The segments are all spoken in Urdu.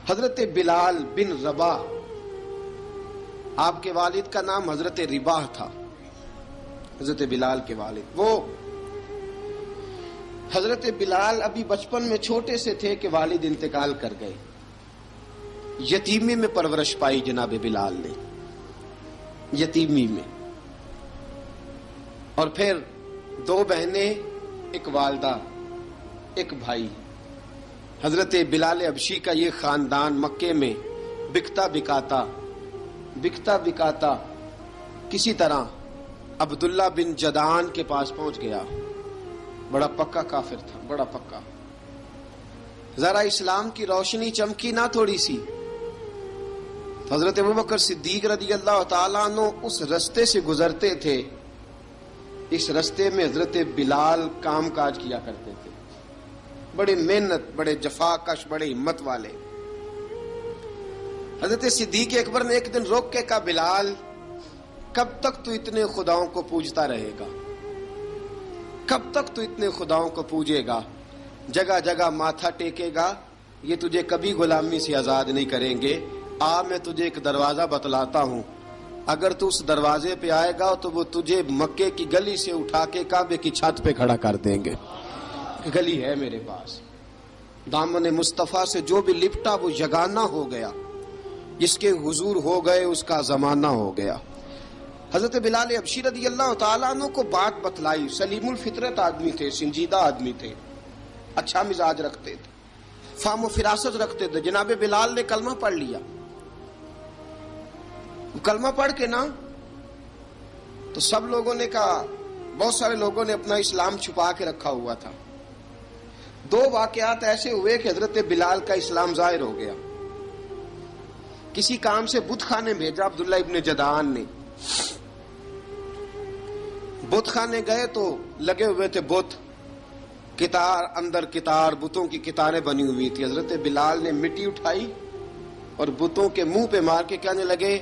حضرت بلال بن رباح، آپ کے والد کا نام حضرت رباح تھا، حضرت بلال کے والد۔ وہ حضرت بلال ابھی بچپن میں چھوٹے سے تھے کہ والد انتقال کر گئے، یتیمی میں پرورش پائی جناب بلال نے، یتیمی میں، اور پھر 2 بہنیں، ایک والدہ، ایک بھائی۔ حضرت بلال حبشی کا یہ خاندان مکے میں بکتا بکاتا کسی طرح عبداللہ بن جدعان کے پاس پہنچ گیا۔ بڑا پکا کافر تھا، بڑا پکا۔ ذرا اسلام کی روشنی چمکی نہ تھوڑی سی، حضرت ابوبکر صدیق رضی اللہ تعالیٰ عنہ اس رستے سے گزرتے تھے، اس رستے میں حضرت بلال کام کاج کیا کرتے تھے، بڑے محنت، بڑے جفاکش، بڑے ہمت والے۔ حضرت صدیق اکبر نے ایک دن روک کے کہا، بلال کب تک تو اتنے خداؤں کو پوجتا رہے گا؟ کب تک تو اتنے خداؤں کو پوجے گا، جگہ جگہ ماتھا ٹیکے گا؟ یہ تجھے کبھی غلامی سے آزاد نہیں کریں گے۔ میں تجھے ایک دروازہ بتلاتا ہوں، اگر تو اس دروازے پہ آئے گا تو وہ تجھے مکے کی گلی سے اٹھا کے کعبے کی چھت پہ کھڑا کر دیں گے۔ گلی ہے میرے پاس، دامن مصطفیٰ سے جو بھی لپٹا وہ یگانہ ہو گیا، جس کے حضور ہو گئے اس کا زمانہ ہو گیا۔ حضرت بلال حبشی رضی اللہ تعالیٰ عنہ کو بات بتلائی، سلیم الفطرت آدمی تھے، سنجیدہ آدمی تھے، اچھا مزاج رکھتے تھے، فہم و فراست رکھتے تھے۔ جناب بلال نے کلمہ پڑھ لیا، کلمہ پڑھ کے نا تو سب لوگوں نے کہا، بہت سارے لوگوں نے اپنا اسلام چھپا کے رکھا ہوا تھا۔ 2 واقعات ایسے ہوئے کہ حضرت بلال کا اسلام ظاہر ہو گیا۔ کسی کام سے بت خانے بھیجا عبداللہ ابن جدعان نے، بت خانے گئے تو لگے ہوئے تھے بت، کتار اندر کتار، بتوں کی کتاریں بنی ہوئی تھی۔ حضرت بلال نے مٹی اٹھائی اور بتوں کے منہ پہ مار کے کہنے لگے،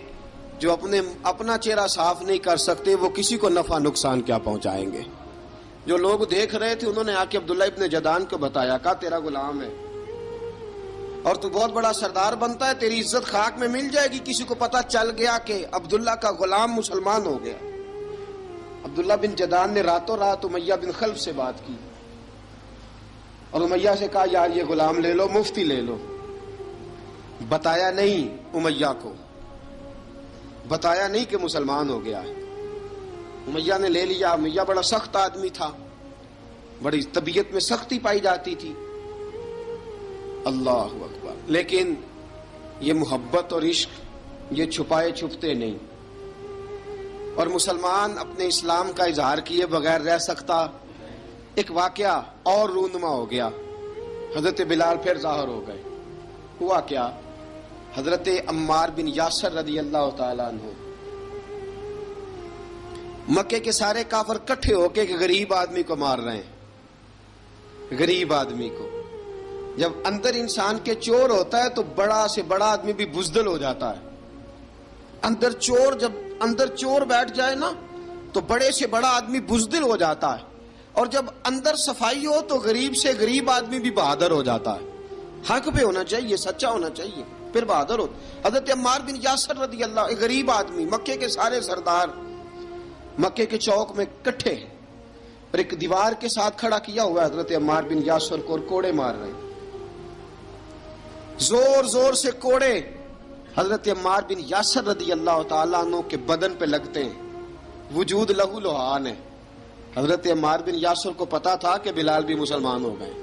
جو اپنا چہرہ صاف نہیں کر سکتے وہ کسی کو نفع نقصان کیا پہنچائیں گے۔ جو لوگ دیکھ رہے تھے انہوں نے آ کے عبداللہ ابن جدعان کو بتایا، کہا تیرا غلام ہے اور تو بہت بڑا سردار بنتا ہے، تیری عزت خاک میں مل جائے گی کسی کو پتہ چل گیا کہ عبداللہ کا غلام مسلمان ہو گیا۔ عبداللہ بن جدعان نے راتوں رات امیہ بن خلف سے بات کی اور امیہ سے کہا، یار یہ غلام لے لو، مفتی لے لو۔ بتایا نہیں امیہ کو، بتایا نہیں کہ مسلمان ہو گیا ہے۔ امیہ نے لے لیا۔ امیہ بڑا سخت آدمی تھا، بڑی طبیعت میں سختی پائی جاتی تھی، اللہ اکبر۔ لیکن یہ محبت اور عشق یہ چھپائے چھپتے نہیں، اور مسلمان اپنے اسلام کا اظہار کیے بغیر رہ سکتا۔ ایک واقعہ اور رونما ہو گیا، حضرت بلال پھر ظاہر ہو گئے۔ ہوا کیا؟ حضرت عمار بن یاسر رضی اللہ تعالیٰ عنہ، مکے کے سارے کافر کٹھے ہو کے ایک غریب آدمی کو مار رہے ہیں، غریب آدمی کو۔ جب اندر انسان کے چور ہوتا ہے تو بڑا سے بڑا آدمی بھی بزدل ہو جاتا ہے۔ جب اندر چور بیٹھ جائے نا تو بڑے سے بڑا آدمی بزدل ہو جاتا ہے، اور جب اندر صفائی ہو تو غریب سے غریب آدمی بھی بہادر ہو جاتا ہے۔ حق پہ ہونا چاہیے، سچا ہونا چاہیے، پھر بہادر ہو۔ حضرت عمار بن یاسر رضی اللہ، ایک غریب آدمی، مکے کے سارے سردار مکے کے چوک میں کٹھے ہیں اور ایک دیوار کے ساتھ کھڑا کیا ہوا ہے حضرت عمار بن یاسر کو، اور کوڑے مار رہے ہیں، زور زور سے کوڑے حضرت عمار بن یاسر رضی اللہ تعالیٰ عنہ کے بدن پہ لگتے ہیں، وجود لہو لہان ہے۔ حضرت عمار بن یاسر کو پتا تھا کہ بلال بھی مسلمان ہو گئے،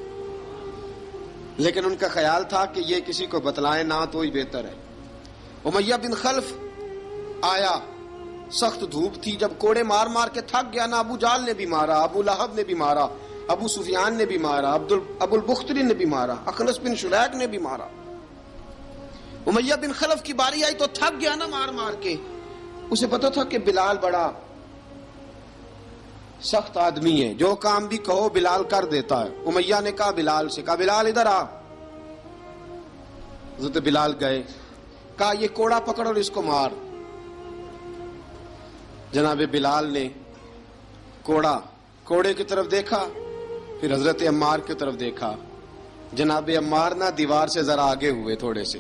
لیکن ان کا خیال تھا کہ یہ کسی کو بتلائے نہ تو ہی بہتر ہے۔ امیہ بن خلف آیا، سخت دھوپ تھی، جب کوڑے مار مار کے تھک گیا نا، ابو جال نے بھی مارا، ابو لہب نے بھی مارا، ابو سفیان نے بھی مارا، ابو البختری نے بھی مارا، اخنس بن شلیک نے بھی مارا۔ امیہ بن خلف کی باری آئی تو تھک گیا نا مار مار کے، اسے پتا تھا کہ بلال بڑا سخت آدمی ہے، جو کام بھی کہو بلال کر دیتا ہے۔ امیہ نے کہا بلال سے، کہا بلال ادھر آ۔ حضرت بلال گئے، کہا یہ کوڑا پکڑ اور اس کو مار۔ جناب بلال نے کوڑے کی طرف دیکھا، پھر حضرت عمار کی طرف دیکھا، جناب عمار نہ دیوار سے ذرا آگے ہوئے، تھوڑے سے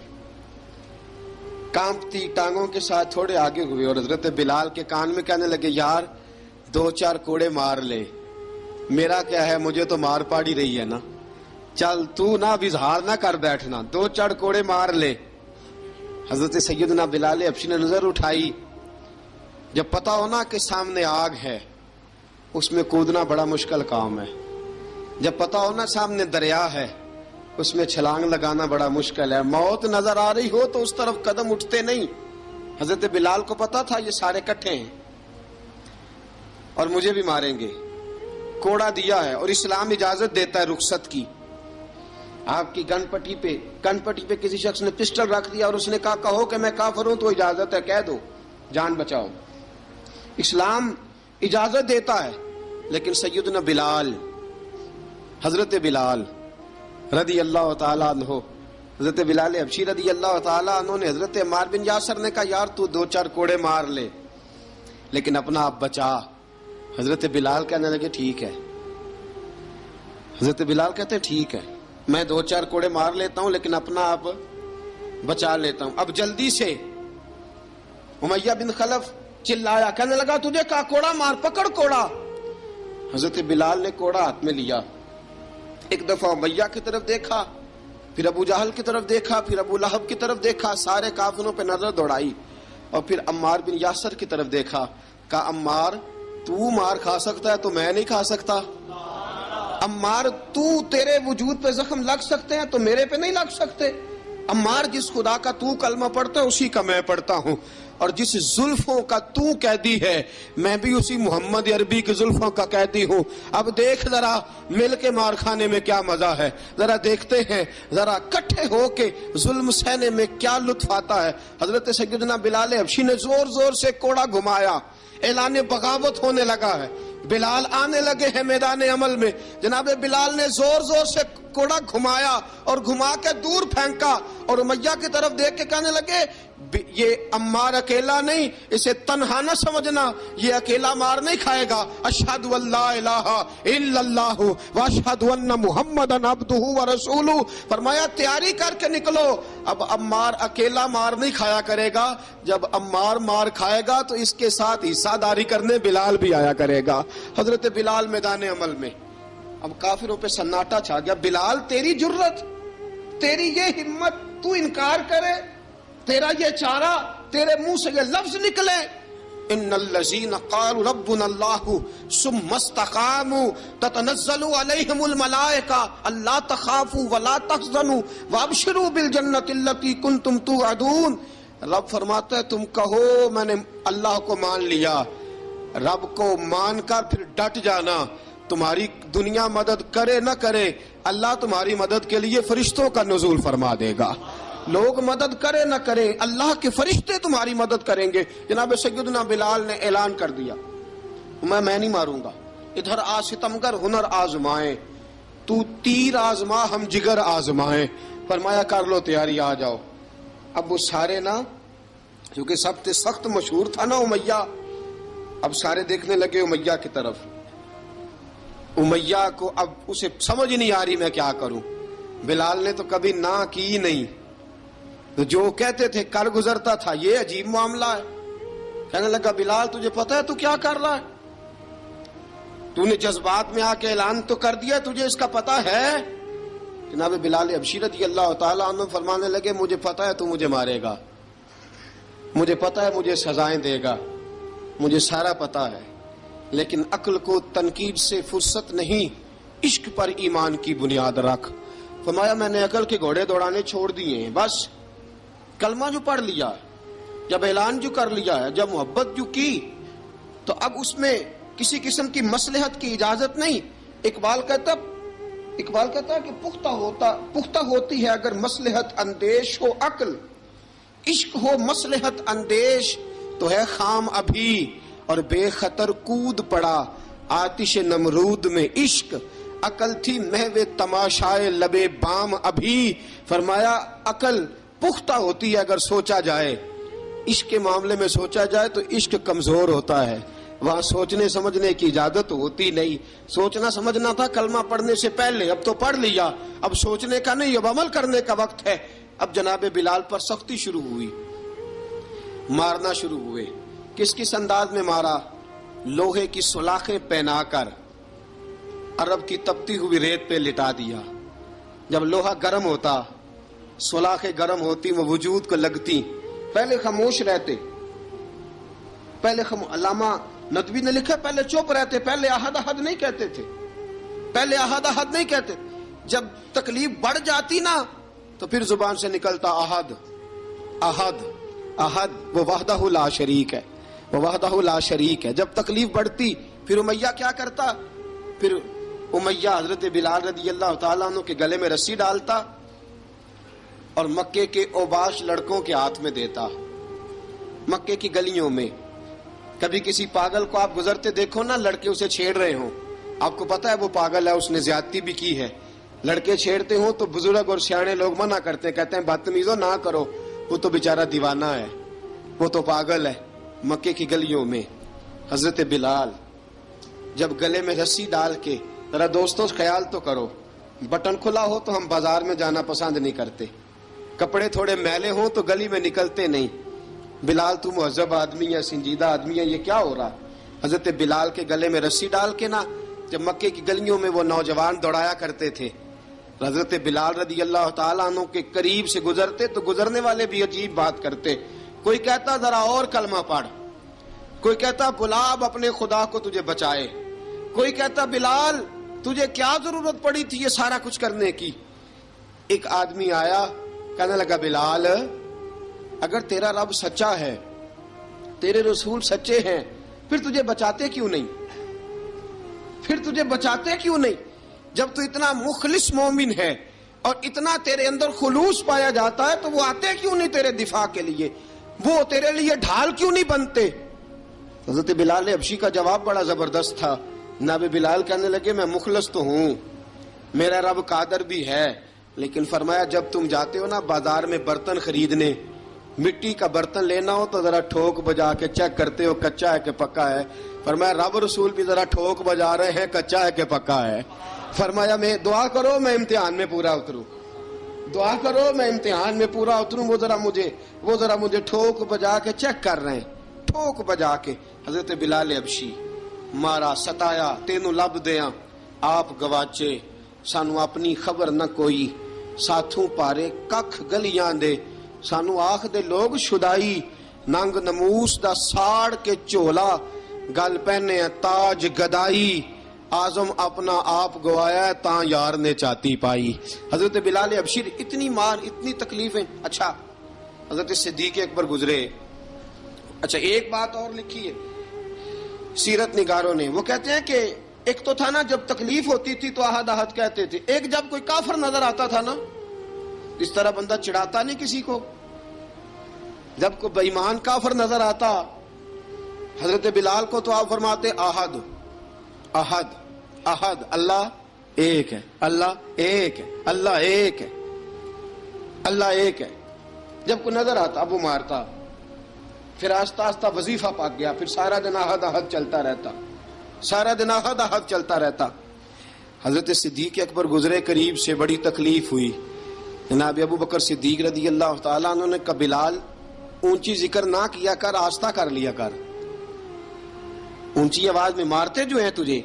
کانپتی ٹانگوں کے ساتھ تھوڑے آگے ہوئے، اور حضرت بلال کے کان میں کہنے لگے یار 2-4 کوڑے مار لے، میرا کیا ہے، مجھے تو مار پاڑ ہی رہی ہے نا، چل تو نہ اب اظہار نہ کر بیٹھنا، 2-4 کوڑے مار لے۔ حضرت سیدنا بلال حبشی نے نظر اٹھائی، جب پتا ہونا کہ سامنے آگ ہے اس میں کودنا بڑا مشکل کام ہے، جب پتا ہونا سامنے دریا ہے اس میں چھلانگ لگانا بڑا مشکل ہے، موت نظر آ رہی ہو تو اس طرف قدم اٹھتے نہیں۔ حضرت بلال کو پتا تھا یہ سارے کٹھے ہیں اور مجھے بھی ماریں گے، کوڑا دیا ہے، اور اسلام اجازت دیتا ہے رخصت کی۔ آپ کی گن پٹی پہ کسی شخص نے پسٹل رکھ دیا اور اس نے کہا کہو کہ میں کافر ہوں تو اجازت ہے، کہہ دو، جان بچاؤ، اسلام اجازت دیتا ہے۔ لیکن سیدنا بلال، حضرت بلال رضی اللہ تعالیٰ عنہ، حضرت بلال حبشی رضی اللہ تعالیٰ عنہ نے حضرت عمار بن یاسر نے کہا یار تو 2-4 کوڑے مار لے لیکن اپنا آپ بچا۔ حضرت بلال کہنے لگے ٹھیک ہے، حضرت بلال کہتے ہیں ٹھیک ہے، میں 2-4 کوڑے مار لیتا ہوں لیکن اپنا آپ بچا لیتا ہوں۔ اب جلدی سے امیہ بن خلف چلایا، کہنے لگا تجھے کہا کوڑا مار، پکڑ کوڑا۔ حضرت بلال نے کوڑا ہاتھ میں لیا، ایک دفعہ امیہ کی طرف دیکھا، پھر ابو جہل کی طرف دیکھا، پھر ابو لہب کی طرف دیکھا، سارے کافروں پہ نظر دوڑائی، اور پھر عمار بن یاسر کی طرف دیکھا، کہا عمار تو مار کھا سکتا ہے تو میں نہیں کھا سکتا، عمار تیرے وجود پہ زخم لگ سکتے ہیں تو میرے پہ نہیں لگ سکتے، عمار جس خدا کا تو کلمہ پڑھتا ہے اسی کا میں پڑھتا ہوں، اور جس زلفوں کا تو قیدی ہے میں بھی اسی محمد عربی کی زلفوں کا قیدی ہوں۔ اب دیکھ ذرا مل کے مار کھانے میں کیا مزہ ہے، ذرا دیکھتے ہیں، ذرا کٹھے ہو کے ظلم سہنے میں کیا لطف آتا ہے۔ حضرت سیدنا بلال حبشی نے زور زور سے کوڑا گھمایا، اعلان بغاوت ہونے لگا ہے، بلال آنے لگے ہیں میدان عمل میں۔ جناب بلال نے زور زور سے کوڑا گھمایا اور گھما کے دور پھینکا، اور امیہ کی طرف دیکھ کے کہنے لگے یہ عمار اکیلا نہیں، اسے تنہا نہ سمجھنا، یہ اکیلا مار نہیں کھائے گا۔ اشہد ان لا الہ الا اللہ واشہد ان محمدن عبدہ ورسولہ، فرمایا تیاری کر کے نکلو، اب عمار اکیلا مار نہیں کھایا کرے گا، جب عمار مار کھائے گا تو اس کے ساتھ حصہ داری کرنے بلال بھی آیا کرے گا۔ حضرت بلال میدان عمل میں، اب کافروں پہ سناٹا چھا گیا۔ بلال تیری جرت، تیری یہ ہمت، تو انکار کرے، تیرا یہ چارہ، تیرے منہ سے یہ لفظ نکلے، ان الذین قالوا ربنا اللہ ثم استقاموا تتنزل علیہم الملائکہ الا تخافوا ولا تحزنوا وابشروا بالجنۃ التی کنتم توعدون۔ رب فرماتا ہے تم کہو میں نے اللہ کو مان لیا، رب کو مان کر پھر ڈٹ جانا، تمہاری دنیا مدد کرے نہ کرے اللہ تمہاری مدد کے لیے فرشتوں کا نزول فرما دے گا، لوگ مدد کرے نہ کرے اللہ کے فرشتے تمہاری مدد کریں گے۔ جناب سیدنا بلال نے اعلان کر دیا میں نہیں ماروں گا، ادھر آ ستمگر ہنر آزمائیں، تو تیر آزما ہم جگر آزمائیں، فرمایا کر لو تیاری آ جاؤ۔ اب وہ سارے نا، کیونکہ سب سے سخت مشہور تھا نا امیہ، اب سارے دیکھنے لگے امیہ کی طرف، امیہ کو اب اسے سمجھ نہیں آ رہی میں کیا کروں۔ بلال نے تو کبھی نہ کی نہیں، تو جو کہتے تھے کر گزرتا تھا، یہ عجیب معاملہ ہے۔ کہنے لگا بلال تجھے پتا ہے تو کیا کر رہا ہے، تو نے جذبات میں آ کے اعلان تو کر دیا، تجھے اس کا پتا ہے؟ جناب بلال حبشی رضی اللہ تعالیٰ عنہ فرمانے لگے مجھے پتا ہے تو مجھے مارے گا، مجھے پتا ہے مجھے سزائیں دے گا، مجھے سارا پتا ہے، لیکن عقل کو تنقید سے فرصت نہیں، عشق پر ایمان کی بنیاد رکھ۔ فرمایا میں نے عقل کے گھوڑے دوڑانے چھوڑ دیے ہیں، بس کلمہ جو پڑھ لیا، جب اعلان جو کر لیا ہے، جب محبت جو کی، تو اب اس میں کسی قسم کی مصلحت کی اجازت نہیں۔ اقبال کہتا ہے کہ پختہ ہوتی ہے اگر مصلحت اندیش ہو عقل، عشق ہو مصلحت اندیش تو ہے خام ابھی، اور بے خطر کود پڑا آتش نمرود میں عشق، عقل تھی محو تماشائے لبے بام ابھی۔ فرمایا عقل پختہ ہوتی ہے اگر سوچا جائے، عشق کے معاملے میں سوچا جائے تو عشق کمزور ہوتا ہے، وہاں سوچنے سمجھنے کی اجازت ہوتی نہیں. سوچنا سمجھنا تھا کلمہ پڑھنے سے پہلے، اب تو پڑھ لیا، اب سوچنے کا نہیں، اب عمل کرنے کا وقت ہے. اب جناب بلال پر سختی شروع ہوئی، مارنا شروع ہوئے. کس انداز میں مارا؟ لوہے کی سلاخیں پہنا کر عرب کی تپتی ہوئی ریت پہ لٹا دیا. جب لوہا گرم ہوتا، سلاخیں گرم ہوتی، وہ وجود کو لگتی. پہلے خاموش رہتے، پہلے علامہ ندوی نے لکھا پہلے چپ رہتے، پہلے احد احد نہیں کہتے تھے، پہلے احد احد نہیں کہتے. جب تکلیف بڑھ جاتی نا تو پھر زبان سے نکلتا احد احد احد. وہ وحدہ لا شریک ہے، وہ وحدہ لا شریک ہے. جب تکلیف بڑھتی پھر امیہ کیا کرتا؟ پھر امیہ حضرت بلال رضی اللہ تعالیٰ عنہ کے گلے میں رسی ڈالتا اور مکے کے اوباش لڑکوں کے ہاتھ میں دیتا. مکے کی گلیوں میں کبھی کسی پاگل کو آپ گزرتے دیکھو نا، لڑکے اسے چھیڑ رہے ہوں، آپ کو پتا ہے وہ پاگل ہے، اس نے زیادتی بھی کی ہے. لڑکے چھیڑتے ہوں تو بزرگ اور سیانے لوگ منع کرتے ہیں، کہتے ہیں بدتمیزوں نہ کرو، وہ تو بیچارہ دیوانہ ہے، وہ تو پاگل ہے. مکے کی گلیوں میں حضرت بلال جب گلے میں رسی ڈال کے، ذرا دوستوں خیال تو کرو، بٹن کھلا ہو تو ہم بازار میں جانا پسند نہیں کرتے، کپڑے تھوڑے میلے ہوں تو گلی میں نکلتے نہیں. بلال تو مہذب آدمی ہے، سنجیدہ آدمی ہے، یہ کیا ہو رہا؟ حضرت بلال کے گلے میں رسی ڈال کے نا، جب مکے کی گلیوں میں وہ نوجوان دوڑایا کرتے تھے، حضرت بلال رضی اللہ تعالیٰ عنہ کے قریب سے گزرتے تو گزرنے والے بھی عجیب بات کرتے. کوئی کہتا ذرا اور کلمہ پڑھ، کوئی کہتا بلا اب اپنے خدا کو تجھے بچائے، کوئی کہتا بلال تجھے کیا ضرورت پڑی تھی یہ سارا کچھ کرنے کی. ایک آدمی آیا کہنے لگا بلال اگر تیرا رب سچا ہے، تیرے رسول سچے ہیں، پھر تجھے بچاتے کیوں نہیں؟ پھر تجھے بچاتے کیوں نہیں؟ جب تو اتنا مخلص مومن ہے اور اتنا تیرے اندر خلوص پایا جاتا ہے تو وہ آتے کیوں نہیں تیرے دفاع کے لیے؟ وہ تیرے لیے ڈھال کیوں نہیں بنتے؟ حضرت بلال حبشی کا جواب بڑا زبردست تھا. جناب بلال کہنے لگے میں مخلص تو ہوں، میرا رب قادر بھی ہے، لیکن فرمایا جب تم جاتے ہو نا بازار میں برتن خریدنے، مٹی کا برتن لینا ہو تو ذرا ٹھوک بجا کے چیک کرتے ہو کچا ہے کہ پکا ہے. فرمایا رب رسول بھی ذرا ٹھوک بجا رہے ہیں کچا ہے کہ پکا ہے. فرمایا میں دعا کرو میں امتحان میں پورا اتروں، دعا کرو میں امتحان میں پورا اتروں. وہ ذرا مجھے ٹھوک بجا کے چیک کر رہے ہیں، ٹھوک بجا کے. حضرت بلال حبشی مارا ستایا تینوں لب دیاں آپ گواچے، سانو اپنی خبر نہ کوئی، ساتھوں پارے ککھ گلیاں دے، سانو آخ دے لوگ شدائی، ننگ نموس دا ساڑ کے چولا، گل پہنے تاج گدائی، آزم اپنا آپ گوایا ہے تاں یار نے چاتی پائی. حضرت بلال حبشی اتنی مار اتنی تکلیفیں. اچھا حضرت صدیق اکبر گزرے. اچھا ایک بات اور لکھی ہے سیرت نگاروں نے، وہ کہتے ہیں کہ ایک تو تھا نا جب تکلیف ہوتی تھی تو احد احد کہتے تھے، ایک جب کوئی کافر نظر آتا تھا نا، اس طرح بندہ چڑھاتا نہیں کسی کو، جب کوئی بے ایمان کافر نظر آتا حضرت بلال کو تو آپ فرماتے احد احد احد، اللہ ایک ہے، اللہ ایک ہے، اللہ ایک ہے، اللہ ایک ہے. جب کوئی نظر آتا اب وہ مارتا. پھر آہستہ آہستہ وظیفہ پاک گیا، پھر سارا دن احد احد چلتا رہتا، سارا دن احد احد چلتا رہتا. حضرت صدیق اکبر گزرے قریب سے، بڑی تکلیف ہوئی. جناب ابو بکر صدیق رضی اللہ تعالیٰ عنہ نے کہا بلال اونچی ذکر نہ کیا کر، آہستہ کر لیا کر، اونچی آواز میں مارتے جو ہیں تجھے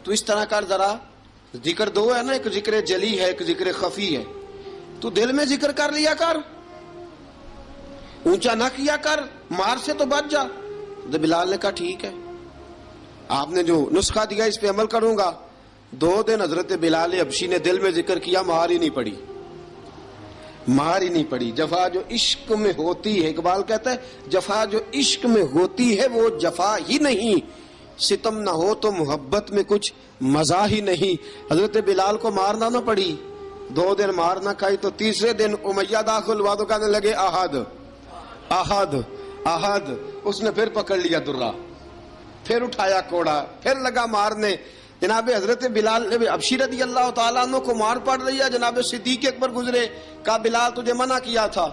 تو اس طرح کر، ذرا ذکر دو ہے نا، ایک ذکر جلی ہے ایک ذکر خفی ہے، تو دل میں ذکر کر لیا کر، اونچا نہ کیا کر، مار سے تو بچ جا. تو بلال نے کہا ٹھیک ہے، آپ نے جو نسخہ دیا اس پہ عمل کروں گا. 2 دن حضرت بلال حبشی نے دل میں ذکر کیا، مار ہی نہیں پڑی، مار ہی نہیں پڑی. جفا جو عشق میں ہوتی ہے، اقبال کہتا ہے جفا جو عشق میں ہوتی ہے وہ جفا ہی نہیں، ستم نہ ہو تو محبت میں کچھ مزہ ہی نہیں. حضرت بلال کو مارنا نہ پڑی، 2 دن مار نہ کھائی تو تیسرے دن امیہ داخل ہوا تو کہنے لگے احد احد احد. اس نے پھر پکڑ لیا درہ، پھر اٹھایا کوڑا، پھر لگا مارنے. جناب حضرت بلال حبشی رضی اللہ تعالیٰ عنہ کو مار پڑ رہی ہے. جناب صدیق اکبر گزرے، کہا بلال تجھے منع کیا تھا،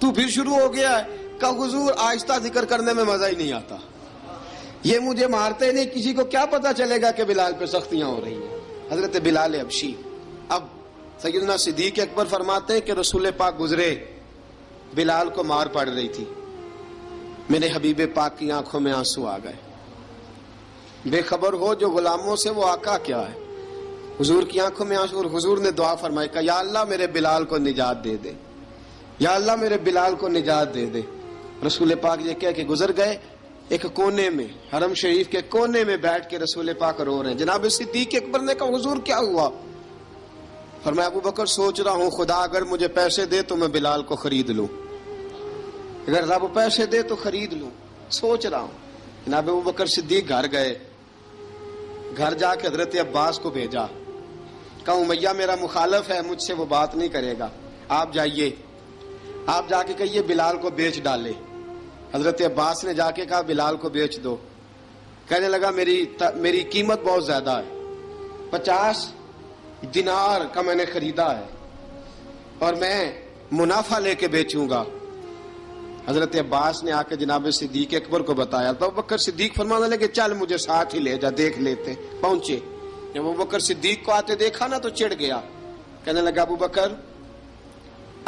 تو پھر شروع ہو گیا ہے. کہا حضور آہستہ ذکر کرنے میں مزہ ہی نہیں آتا، یہ مجھے مارتے نہیں، کسی کو کیا پتا چلے گا کہ بلال پہ سختیاں ہو رہی ہیں. حضرت بلال حبشی. اب سیدنا صدیق اکبر فرماتے ہیں کہ رسول پاک گزرے، بلال کو مار پڑ رہی تھی، میرے حبیب پاک کی آنکھوں میں آنسو آ گئے. بے خبر ہو جو غلاموں سے وہ آقا کیا ہے. حضور کی آنکھوں میں آنسو، اور حضور نے دعا فرمائی کہ یا اللہ میرے بلال کو نجات دے دے، یا اللہ میرے بلال کو نجات دے دے. رسول پاک یہ کہہ کے گزر گئے. ایک کونے میں، حرم شریف کے کونے میں بیٹھ کے رسول پاک رو رہے ہیں. جناب صدیق اکبر نے کہا حضور کیا ہوا؟ فرمایا ابو بکر سوچ رہا ہوں خدا اگر مجھے پیسے دے تو میں بلال کو خرید لوں، اگر رب پیسے دے تو خرید لوں، سوچ رہا ہوں. جناب ابو بکر صدیق گھر گئے، گھر جا کے حضرت عباس کو بھیجا، کہا امیہ میرا مخالف ہے، مجھ سے وہ بات نہیں کرے گا، آپ جائیے، آپ جا کے کہیے بلال کو بیچ ڈالے. حضرت عباس نے جا کے کہا بلال کو بیچ دو. کہنے لگا میری قیمت بہت زیادہ ہے، 50 دینار کا میں نے خریدا ہے اور میں منافع لے کے بیچوں گا. حضرت عباس نے آ کے جناب صدیق اکبر کو بتایا تو ابو بکر صدیق فرمانے لگے چل مجھے ساتھ ہی لے جا، دیکھ لیتے. پہنچے، جب ابو بکر صدیق کو آتے دیکھا نا تو چڑ گیا. کہنے لگا ابو بکر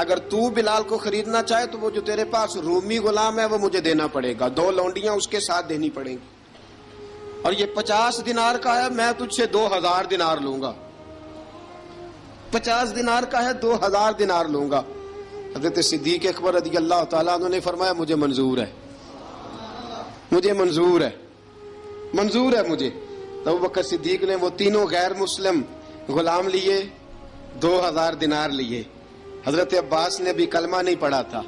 اگر تو بلال کو خریدنا چاہے تو وہ جو تیرے پاس رومی غلام ہے وہ مجھے دینا پڑے گا، 2 لونڈیاں اس کے ساتھ دینی پڑیں گی، اور یہ 50 دینار کا ہے، میں تجھ سے 2000 دینار لوں گا. 50 دینار کا ہے، 2000 دینار لوں گا. حضرت صدیق اکبر رضی اللہ تعالیٰ عنہ نے فرمایا مجھے منظور ہے، مجھے منظور ہے، منظور ہے مجھے. تو ابو بکر صدیق نے وہ تینوں غیر مسلم غلام لیے، 2000 دینار لیے. حضرت عباس نے بھی کلمہ نہیں پڑھا تھا.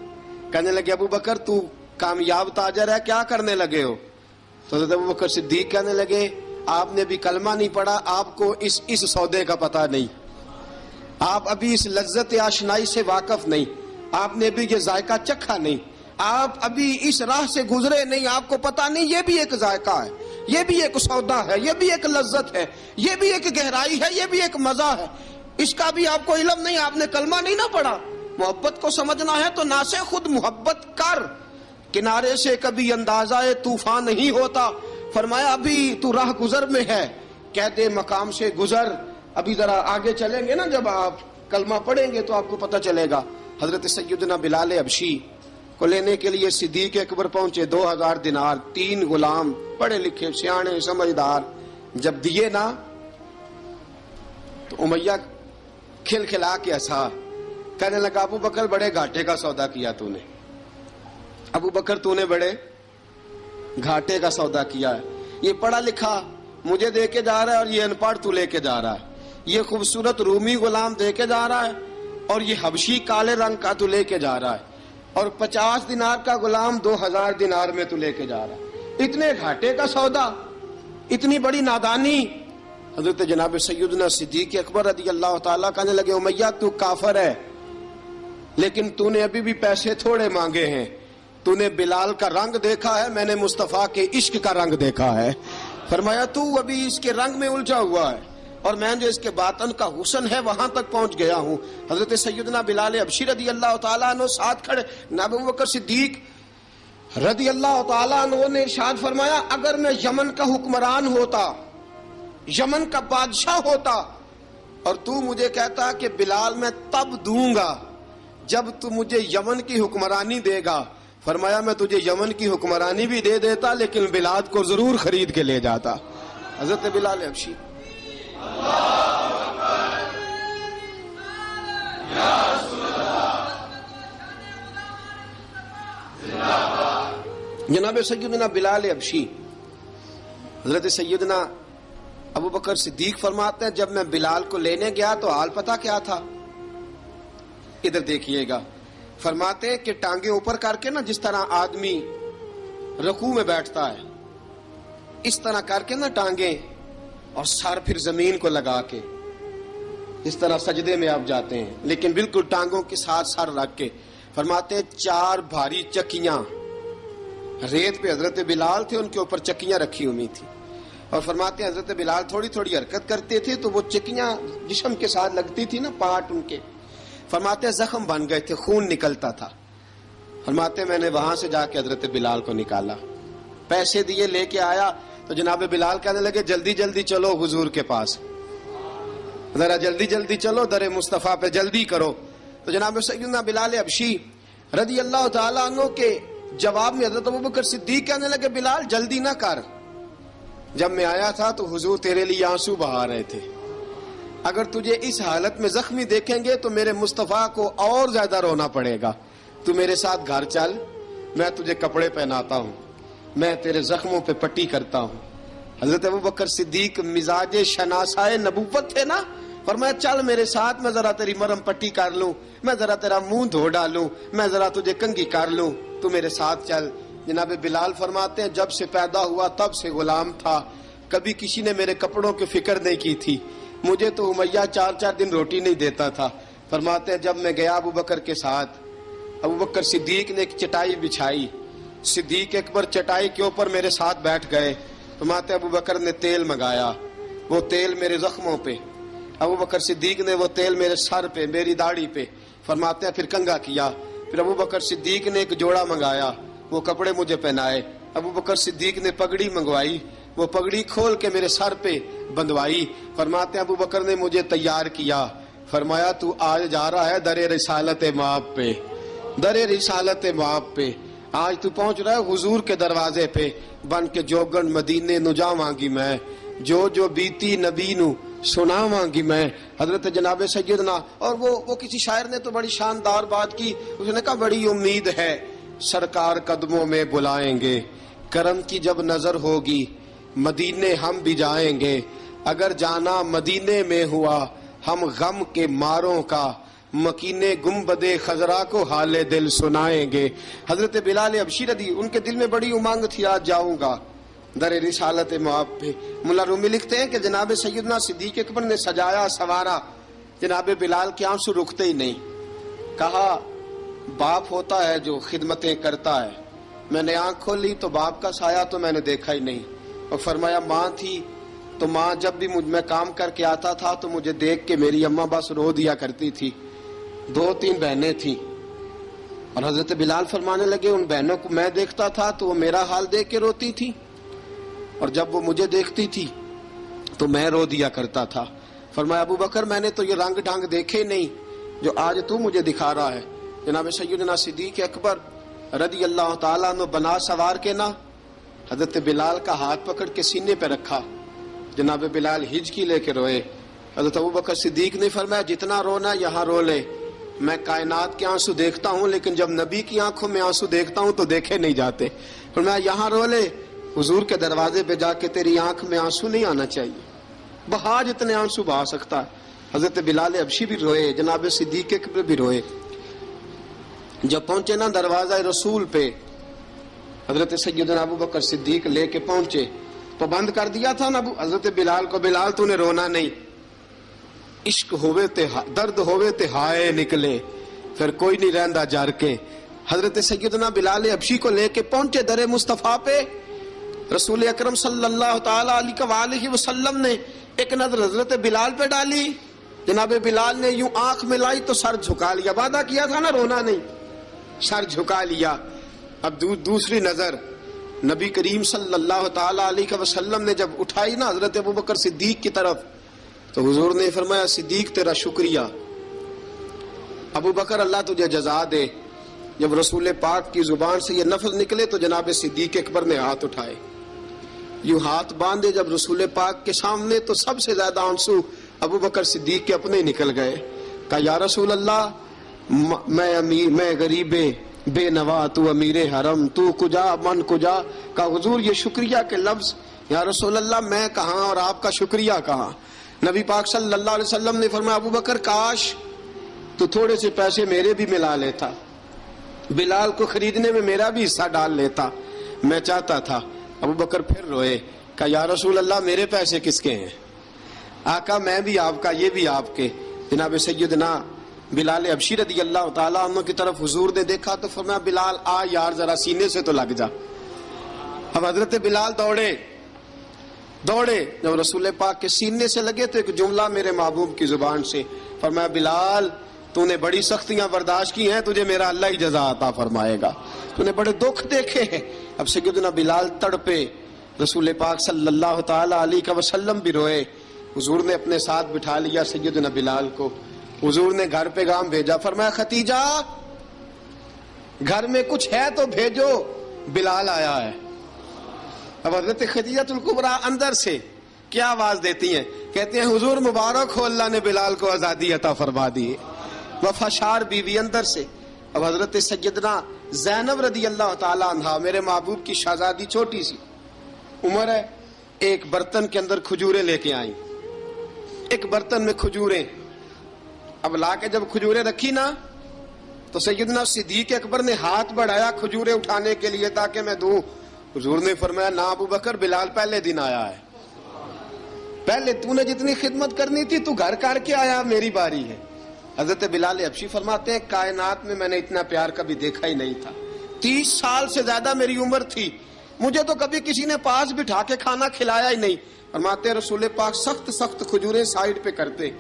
کہنے لگے ابو بکر تو کامیاب تاجر ہے، کیا کرنے لگے ہو؟ تو حضرت ابو بکر صدیق کہنے لگے آپ نے بھی کلمہ نہیں پڑھا، آپ کو اس سودے کا پتہ نہیں، آپ ابھی اس لذت آشنائی سے واقف نہیں، آپ نے بھی یہ ذائقہ چکھا نہیں، آپ ابھی اس راہ سے گزرے نہیں، آپ کو پتہ نہیں یہ بھی ایک ذائقہ ہے، یہ بھی ایک سودا ہے، یہ بھی ایک لذت ہے، یہ بھی ایک گہرائی ہے، یہ بھی ایک مزہ ہے، اس کا بھی آپ کو علم نہیں، آپ نے کلمہ نہیں نہ پڑھا. محبت کو سمجھنا ہے تو نہ سے خود محبت کر، کنارے سے کبھی اندازہ طوفان نہیں ہوتا. فرمایا ابھی تو راہ گزر میں ہے، قید مقام سے گزر، ابھی ذرا آگے چلیں گے نا، جب آپ کلمہ پڑھیں گے تو آپ کو پتہ چلے گا. حضرت سیدنا بلال حبشی کو لینے کے لیے صدیق اکبر پہنچے، 2000 دینار، 3 غلام پڑھے لکھے سیانے سمجھدار. جب دیے نا تو امیہ کھل کھلا کے ہنسا. کہنے لگا ابو بکر بڑے گھاٹے کا سودا کیا تو نے، ابو بکر تو نے بڑے گھاٹے کا سودا کیا ہے. یہ پڑھا لکھا مجھے دے کے جا رہا ہے اور یہ ان پڑھ تو لے کے جا رہا ہے، یہ خوبصورت رومی غلام دے کے جا رہا ہے اور یہ حبشی کالے رنگ کا تو لے کے جا رہا ہے، اور 50 دینار کا غلام 2000 دینار میں تو لے کے جا رہا ہے. اتنے گھاٹے کا سودا، اتنی بڑی نادانی. حضرت جناب سیدنا صدیق اکبر رضی اللہ تعالیٰ کہنے لگے امیہ تو کافر ہے، لیکن تو نے ابھی بھی پیسے تھوڑے مانگے ہیں، تو نے بلال کا رنگ دیکھا ہے، میں نے مصطفیٰ کے عشق کا رنگ دیکھا ہے. فرمایا تو ابھی اس کے رنگ میں الجھا ہوا ہے اور میں جو اس کے باطن کا حسن ہے وہاں تک پہنچ گیا ہوں. حضرت سیدنا بلال حبشی رضی اللہ تعالیٰ عنہ ساتھ کھڑے. ابو بکر صدیق رضی اللہ تعالیٰ عنہ نے ارشاد فرمایا اگر میں یمن کا حکمران ہوتا، یمن کا بادشاہ ہوتا، اور تو مجھے کہتا کہ بلال میں تب دوں گا جب تو مجھے یمن کی حکمرانی دے گا. فرمایا میں تجھے یمن کی حکمرانی بھی دے دیتا لیکن بلال کو ضرور خرید کے لے جاتا. حضرت بلال حبشی. جناب سیدنا بلال حبشی، حضرت سیدنا ابو بکر صدیق فرماتے ہیں جب میں بلال کو لینے گیا تو حال پتہ کیا تھا؟ ادھر دیکھیے گا. فرماتے ہیں کہ ٹانگیں اوپر کر کے نا، جس طرح آدمی رکوع میں بیٹھتا ہے اس طرح کر کے نا ٹانگیں، اور سر پھر زمین کو لگا کے اس طرح سجدے میں آپ جاتے ہیں، لیکن بالکل ٹانگوں کے ساتھ سر رکھ کے. فرماتے ہیں 4 بھاری چکیاں ریت پہ حضرت بلال تھے، ان کے اوپر چکیاں رکھی ہوئی تھی، اور فرماتے ہیں حضرت بلال تھوڑی تھوڑی حرکت کرتے تھے تو وہ چکیاں جسم کے ساتھ لگتی تھی نا، پارٹ ان کے. فرماتے ہیں زخم بن گئے تھے، خون نکلتا تھا. فرماتے ہیں میں نے وہاں سے جا کے حضرت بلال کو نکالا، پیسے دیے، لے کے آیا. تو جناب بلال کہنے لگے جلدی جلدی چلو حضور کے پاس، ذرا جلدی جلدی چلو در مصطفیٰ پہ جلدی کرو۔ تو جناب سیدنا بلال حبشی رضی اللہ تعالیٰ عنہ کے جواب میں حضرت ابوبکر صدیق کہنے لگے بلال جلدی نہ کر، جب میں آیا تھا تو حضور تیرے لیے آنسو بہا رہے تھے، اگر تجھے اس حالت میں زخمی دیکھیں گے تو میرے مصطفیٰ کو اور زیادہ رونا پڑے گا، تو میرے ساتھ گھر چل، میں تجھے کپڑے پہناتا ہوں، میں تیرے زخموں پہ پٹی کرتا ہوں۔ حضرت ابوبکر صدیق مزاج شناسائے نبوت تھے نا، فرمایا چل میرے ساتھ، میں ذرا تیری مرم پٹی کر لوں، میں ذرا تیرا منہ دھو ڈالوں، میں ذرا تجھے کنگھی کر لوں، تو میرے ساتھ چل۔ جناب بلال فرماتے ہیں جب سے پیدا ہوا تب سے غلام تھا، کبھی کسی نے میرے کپڑوں کی فکر نہیں کی تھی، مجھے تو امیہ 4 دن روٹی نہیں دیتا تھا۔ فرماتے ہیں جب میں گیا ابوبکر کے ساتھ، ابوبکر صدیق نے ایک چٹائی بچھائی، صدیق اکبر چٹائی کے اوپر میرے ساتھ بیٹھ گئے۔ فرماتے ہیں ابوبکر نے تیل منگایا، وہ تیل میرے زخموں پہ، ابوبکر صدیق نے وہ تیل میرے سر پہ، میری داڑھی پہ، فرماتے ہیں پھر کنگھا کیا، پھر ابوبکر صدیق نے ایک جوڑا منگایا، وہ کپڑے مجھے پہنائے، ابوبکر صدیق نے پگڑی منگوائی، وہ پگڑی کھول کے میرے سر پہ بندھوائی۔ فرماتے ہیں ابوبکر نے مجھے تیار کیا، فرمایا تو آج جا رہا ہے در رسالت مآب پہ، در رسالت مآب پہ، آج تو پہنچ رہا ہے حضور کے دروازے پہ، بن کے جوگن مدینے نو جاواں گی میں، جو بیتی نبی نو سناواں گی میں۔ حضرت جناب سیدنا، اور وہ کسی شاعر نے تو بڑی شاندار بات کی، اس نے کہا بڑی امید ہے سرکار قدموں میں بلائیں گے، کرم کی جب نظر ہوگی مدینے ہم بھی جائیں گے، اگر جانا مدینے میں ہوا ہم غم کے ماروں کا، مکینے گنبد خضرا کو حال دل سنائیں گے۔ حضرت بلال حبشی رضی ان کے دل میں بڑی امنگ تھی آج جاؤں گا در رسالت مآب پہ۔ ملا رومی لکھتے ہیں کہ جناب سیدنا صدیق اکبر نے سجایا سوارا، جناب بلال کے آنسو رکتے ہی نہیں، کہا باپ ہوتا ہے جو خدمتیں کرتا ہے، میں نے آنکھ کھولی تو باپ کا سایہ تو میں نے دیکھا ہی نہیں، اور فرمایا ماں تھی تو ماں جب بھی میں کام کر کے آتا تھا تو مجھے دیکھ کے میری اماں بس رو دیا کرتی تھی، 2-3 بہنیں تھیں، اور حضرت بلال فرمانے لگے ان بہنوں کو میں دیکھتا تھا تو وہ میرا حال دیکھ کے روتی تھی، اور جب وہ مجھے دیکھتی تھی تو میں رو دیا کرتا تھا۔ فرمایا ابوبکر میں نے تو یہ رنگ ڈھنگ دیکھے نہیں جو آج تو مجھے دکھا رہا ہے۔ جناب سیدنا صدیق اکبر رضی اللہ تعالیٰ عنہ بنا سوار کے نا حضرت بلال کا ہاتھ پکڑ کے سینے پہ رکھا، جناب بلال ہجکی لے کے روئے۔ حضرت ابوبکر صدیق نے فرمایا جتنا رونا یہاں رو لے، میں کائنات کے آنسو دیکھتا ہوں لیکن جب نبی کی آنکھوں میں آنسو دیکھتا ہوں تو دیکھے نہیں جاتے، فرمایا یہاں رو لے، حضور کے دروازے پہ جا کے تیری آنکھ میں آنسو نہیں آنا چاہیے، بہا جتنے آنسو بہا سکتا ہے۔ حضرت بلال حبشی بھی روئے، جناب صدیق اکبر بھی روئے۔ جب پہنچے نا دروازہ رسول پہ، حضرت سیدنا ابوبکر صدیق لے کے پہنچے تو بند کر دیا تھا نا حضرت بلال کو، بلال تو نے رونا نہیں، عشق ہوئے تے درد ہوئے تے ہائے نکلے، پھر کوئی نہیں رہندا جار کے۔ حضرت سیدنا بلال حبشی کو لے کے پہنچے در مصطفیٰ پہ، رسول اکرم صلی اللہ تعالی علیہ وسلم نے ایک نظر حضرت بلال پہ ڈالی، جناب بلال نے یوں آنکھ ملائی تو سر جھکا لیا، وعدہ کیا تھا نا رونا نہیں، سر جھکا لیا۔ اب دوسری نظر نبی کریم صلی اللہ تعالی علیہ وسلم نے جب اٹھائی نا حضرت ابوبکر صدیق کی طرف تو حضور نے فرمایا صدیق تیرا شکریہ، ابوبکر اللہ تجھے جزا دے۔ جب رسول پاک کی زبان سے یہ لفظ نکلے تو جناب صدیق اکبر نے ہاتھ اٹھائے، یوں ہاتھ باندھے جب رسول پاک کے سامنے تو سب سے زیادہ آنسو ابوبکر صدیق کے اپنے نکل گئے۔ کہا یا رسول اللہ میں غریب بے نوا، تو امیر حرم، تو کجا من کجا۔ کہا حضور یہ شکریہ کے لفظ، یا رسول اللہ میں کہاں اور آپ کا شکریہ کہاں۔ نبی پاک صلی اللہ علیہ وسلم نے فرمایا ابوبکر کاش تو تھوڑے سے پیسے میرے بھی ملا لیتا، بلال کو خریدنے میں میرا بھی حصہ ڈال لیتا، میں چاہتا تھا۔ ابوبکر پھر روئے، کہا یا رسول اللہ میرے پیسے کس کے ہیں؟ آقا میں بھی آپ کا، یہ بھی آپ کے۔ جناب سیدنا بلال حبشی رضی اللہ تعالیٰ عنہ کی طرف حضور نے دیکھا تو فرمایا بلال آ یار ذرا سینے سے تو لگ جا۔ اب حضرت بلال دوڑے، جب رسول پاک کے سینے سے لگے تو ایک جملہ میرے محبوب کی زبان سے، فرمایا بلال تو نے بڑی سختیاں برداشت کی ہیں، تجھے میرا اللہ ہی جزا عطا فرمائے گا، تو نے بڑے دکھ دیکھے ہیں۔ اب سیدنا بلال تڑپے، رسول پاک صلی اللہ تعالی علیہ وسلم بھی روئے. حضور نے اپنے ساتھ بٹھا لیا سیدنا بلال کو. حضور نے گھر پیغام بھیجا, فرمایا ختیجہ گھر میں کچھ ہے تو بھیجو, بلال آیا ہے. اب حضرت خدیجہ الکبریٰ اندر سے کیا آواز دیتی ہیں, کہتے ہیں حضور مبارک ہو, اللہ نے بلال کو آزادی عطا فرما دی. وفاشار بیوی اندر سے. اب حضرت سیدنا زینب رضی اللہ تعالی عنہا, میرے محبوب کی شہزادی, چھوٹی سی عمر ہے, ایک برتن کے اندر کھجوریں لے کے آئیں. ایک برتن میں کھجوریں, اب لا کے جب کھجوریں رکھی نا تو سیدنا صدیق اکبر نے ہاتھ بڑھایا کھجوریں اٹھانے کے لیے تاکہ میں دوں. حضور نے فرمایا نا ابو بکر, بلال پہلے دن آیا ہے, پہلے تو نے جتنی خدمت کرنی تھی تو گھر کر کے آیا, میری باری ہے. حضرت بلال حبشی فرماتے ہیں کائنات میں نے اتنا پیار کبھی دیکھا ہی نہیں تھا. 30 سال سے زیادہ میری عمر تھی, مجھے تو کبھی کسی نے پاس بٹھا کے کھانا کھلایا ہی نہیں. فرماتے ہیں رسول پاک سخت سخت کھجوریں سائیڈ پہ کرتے,